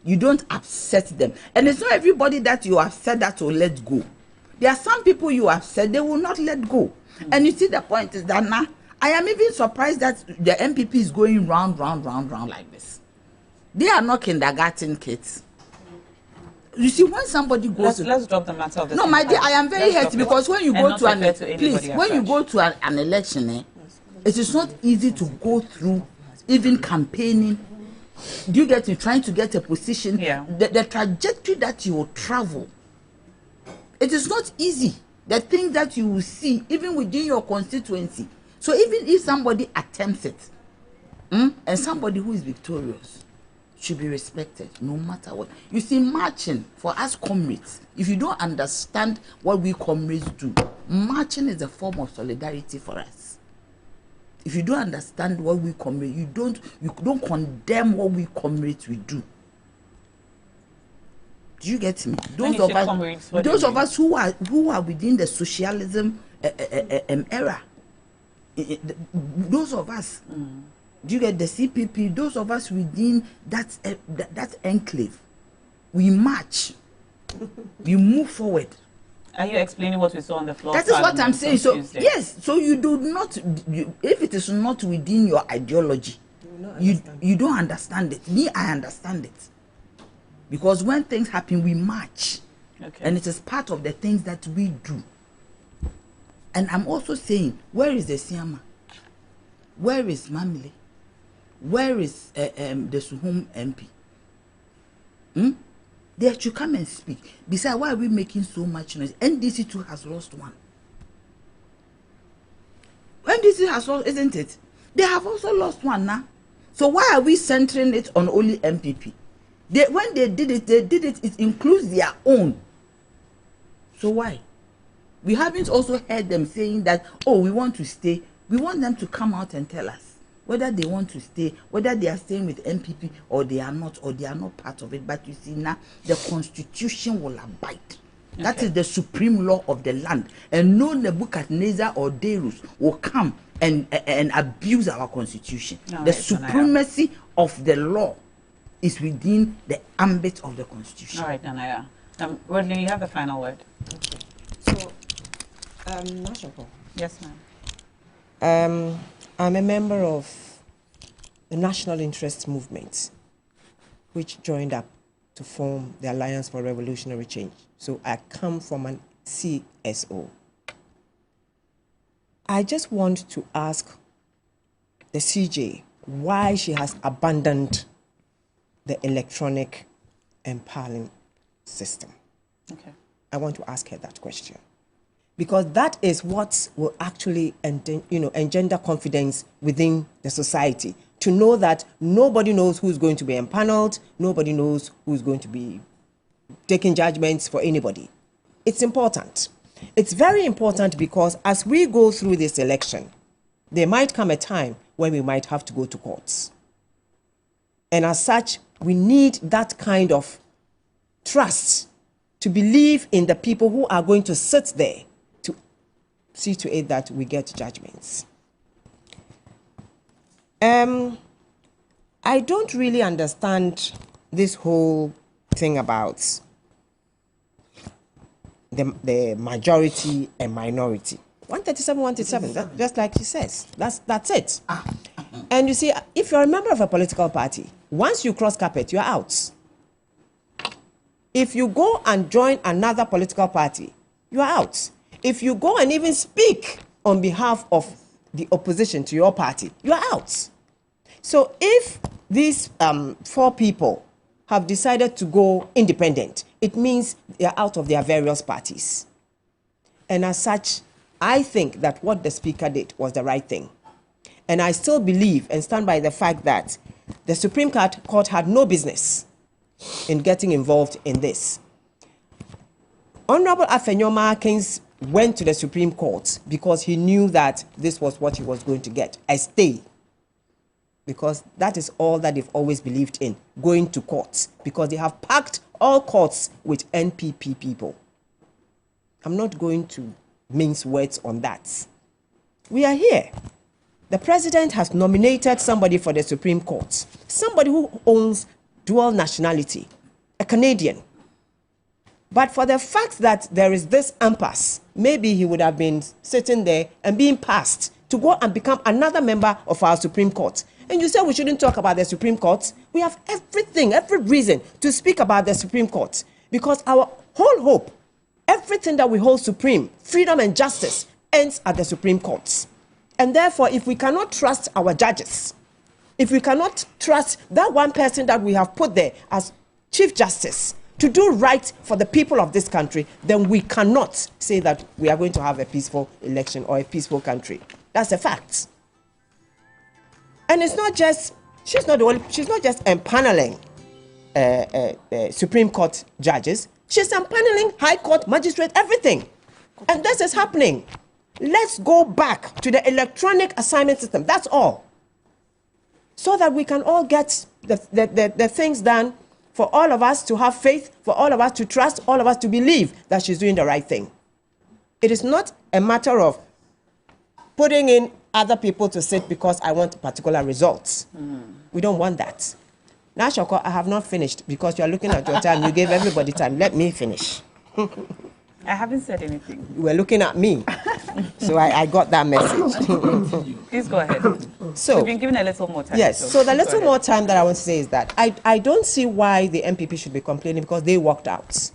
You don't upset them. And it's not everybody that you upset that will let go. There are some people you upset, they will not let go. And you see, the point is that now, I am even surprised that the MPP is going round like this. They are not kindergarten kids. You see, when somebody goes
let's drop the matter of this.
No, my dear, I am very hurt because when you go to when you go to an election, it is not easy to go through even campaigning. Do you get me? Trying to get a position, the trajectory that you will travel, it is not easy. The thing that you will see, even within your constituency. So even if somebody attempts it, and somebody who is victorious should be respected, no matter what. You see, marching, for us comrades, if you don't understand what we comrades do, marching is a form of solidarity for us. If you don't understand what we comrades, you don't condemn what we comrades we do. Do you get me? Those of us who are within the socialism era, those of us, do you get the CPP? Those of us within that enclave, we march, we move forward.
Are you explaining what we saw on the floor?
That is what I'm saying. So yes, so you do not, if it is not within your ideology, you don't understand it. Me, I understand it, because when things happen, we march, and it is part of the things that we do. And I'm also saying, where is the Siama? Where is Mamile? Where is the Suhum MP? They should come and speak. Besides, why are we making so much noise? NDC too has lost one. NDC has lost, isn't it? They have also lost one now. So why are we centering it on only MPP? When they did it, it includes their own. So why? We haven't also heard them saying that, oh, we want to stay. We want them to come out and tell us whether they want to stay, whether they are staying with MPP or they are not part of it. But you see now, the constitution will abide. That is the supreme law of the land. And no Nebuchadnezzar or Deus will come and abuse our constitution. The supremacy of the law is within the ambit of the constitution.
All right, Nanaya. Rodney, you have the final word.
Okay. So, Nashako.
Yes, ma'am.
I'm a member of the National Interest Movement, which joined up to form the Alliance for Revolutionary Change. So I come from an CSO. I just want to ask the CJ why she has abandoned the electronic empowering system.
Okay.
I want to ask her that question, because that is what will actually engender confidence within the society, to know that nobody knows who's going to be empaneled, nobody knows who's going to be taking judgments for anybody. It's important. It's very important because as we go through this election, there might come a time when we might have to go to courts. And as such, we need that kind of trust to believe in the people who are going to sit there to see to it that we get judgments. I don't really understand this whole thing about the majority and minority. 137, 137, just like he says. That's it. And you see, if you're a member of a political party, once you cross carpet, you're out. If you go and join another political party, you're out. If you go and even speak on behalf of the opposition to your party, you're out. So if these 4 people have decided to go independent, it means they're out of their various parties. And as such, I think that what the Speaker did was the right thing. And I still believe and stand by the fact that the Supreme Court had no business in getting involved in this. Honorable Afenyo Kings went to the Supreme Court because he knew that this was what he was going to get, a stay. Because that is all that they've always believed in, going to courts, because they have packed all courts with NPP people. I'm not going to mince words on that. We are here. The president has nominated somebody for the Supreme Court, somebody who owns dual nationality, a Canadian. But for the fact that there is this impasse, maybe he would have been sitting there and being passed to go and become another member of our Supreme Court. And you say we shouldn't talk about the Supreme Court? We have everything, every reason to speak about the Supreme Court, because our whole hope, everything that we hold supreme, freedom and justice, ends at the Supreme Courts. And therefore, if we cannot trust our judges, if we cannot trust that one person that we have put there as Chief Justice to do right for the people of this country, then we cannot say that we are going to have a peaceful election or a peaceful country. That's a fact. And it's not just, she's not just empaneling Supreme Court judges, she's empaneling High Court, magistrate, everything. And this is happening. Let's go back to the electronic assignment system, that's all. So that we can all get the things done, for all of us to have faith, for all of us to trust, all of us to believe that she's doing the right thing. It is not a matter of putting in other people to sit because I want particular results. We don't want that. Now, Shoko, I have not finished because you are looking at your time. You gave everybody time. Let me finish.
I haven't said anything.
You were looking at me. So I got that message.
Please go ahead.
So
we've been given a little more time.
Yes, so the little more time that I want to say is that I don't see why the MPP should be complaining, because they walked out.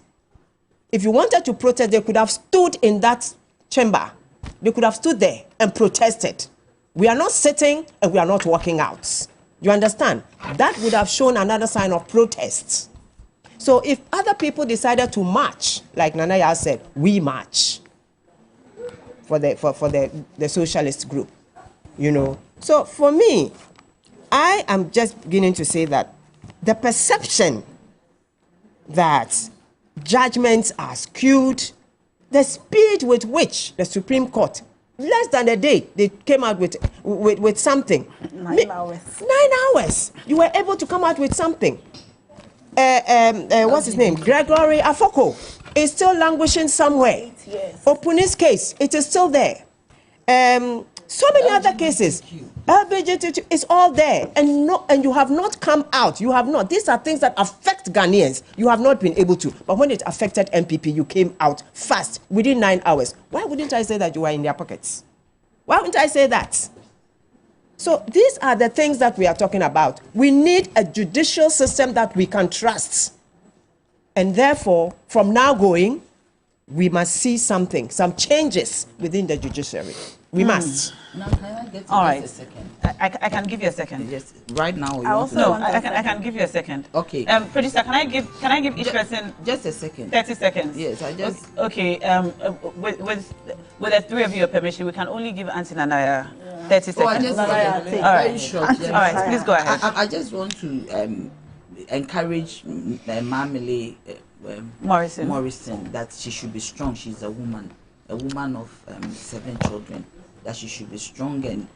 If you wanted to protest, they could have stood in that chamber. They could have stood there and protested. We are not sitting and we are not walking out. You understand? That would have shown another sign of protest. So if other people decided to march, like Nanaya said, we march for the socialist group, you know. So for me, I am just beginning to say that the perception that judgments are skewed, the speed with which the Supreme Court, less than a day, they came out with something.
9 hours.
9 hours. You were able to come out with something. What's his name? Gregory Afoko is still languishing somewhere.
8 years.
Opuni's case, it is still there. So many other cases. LGBTQ is all there, and you have not come out. You have not. These are things that affect Ghanaians. You have not been able to. But when it affected MPP, you came out fast within 9 hours. Why wouldn't I say that you were in their pockets? Why wouldn't I say that? So these are the things that we are talking about. We need a judicial system that we can trust. And therefore, from now going, we must see something, some changes within the judiciary. We must.
Now, can I get
All right.
just a second?
I can give you a second.
Yes, right now.
I can give you a second.
Okay.
Producer, can I give each person
just a second?
30 seconds?
Yes, I just.
Okay. With the three of your permission, we can only give Auntie Nanaya 30
Oh, I
seconds.
just
All
very short.
All right, please go ahead.
I just want to encourage Mamile Morrison that she should be strong. She's a woman of 7 children. That she should be strong, and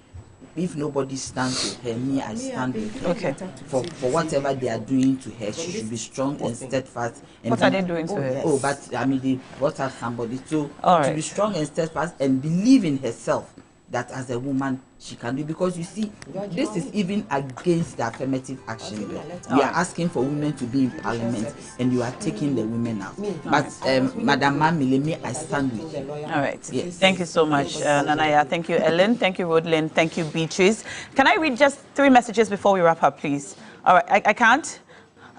if nobody stands with her, me, I stand with her.
Okay.
For whatever they are doing to her, she should be strong and steadfast. And
What are they doing to her?
Oh, but I mean, they brought up somebody to
right.
be strong and steadfast and believe in herself that as a woman she can do, because you see, this is even against the affirmative action bill. We are asking for women to be in parliament, and you are taking the women out. But Madam Mamile, I stand with you.
All right.
Yes.
Thank you so much, Nanaya. Thank you, Ellen. Thank you, Rodlin. Thank you, Beatrice. Can I read just 3 messages before we wrap up, please? All right. I can't?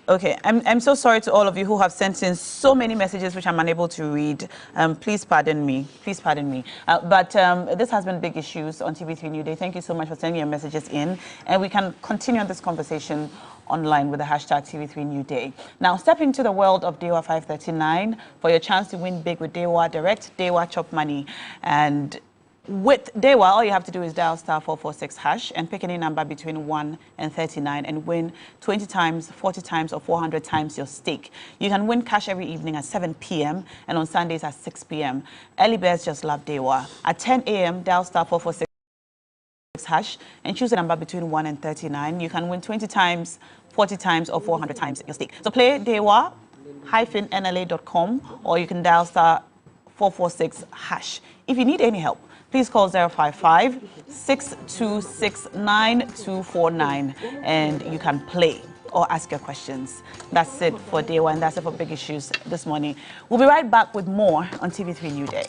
Okay, I'm so sorry to all of you who have sent in so many messages which I'm unable to read. Please pardon me. Please pardon me. But this has been Big Issues on TV3 New Day. Thank you so much for sending your messages in. And we can continue this conversation online with the hashtag TV3 New Day. Now, step into the world of Dewa 539 for your chance to win big with Dewa Direct, Dewa Chop Money. And with Dewa, all you have to do is dial *446# and pick any number between 1 and 39 and win 20 times, 40 times, or 400 times your stake. You can win cash every evening at 7 p.m. and on Sundays at 6 p.m. Early birds just love Dewa. At 10 a.m., dial *446# and choose a number between 1 and 39. You can win 20 times, 40 times, or 400 times your stake. So play Dewa-NLA.com, or you can dial *446#. If you need any help, please call 055-626-9249 and you can play or ask your questions. That's it for Dewa, and that's it for Big Issues this morning. We'll be right back with more on TV3 New Day.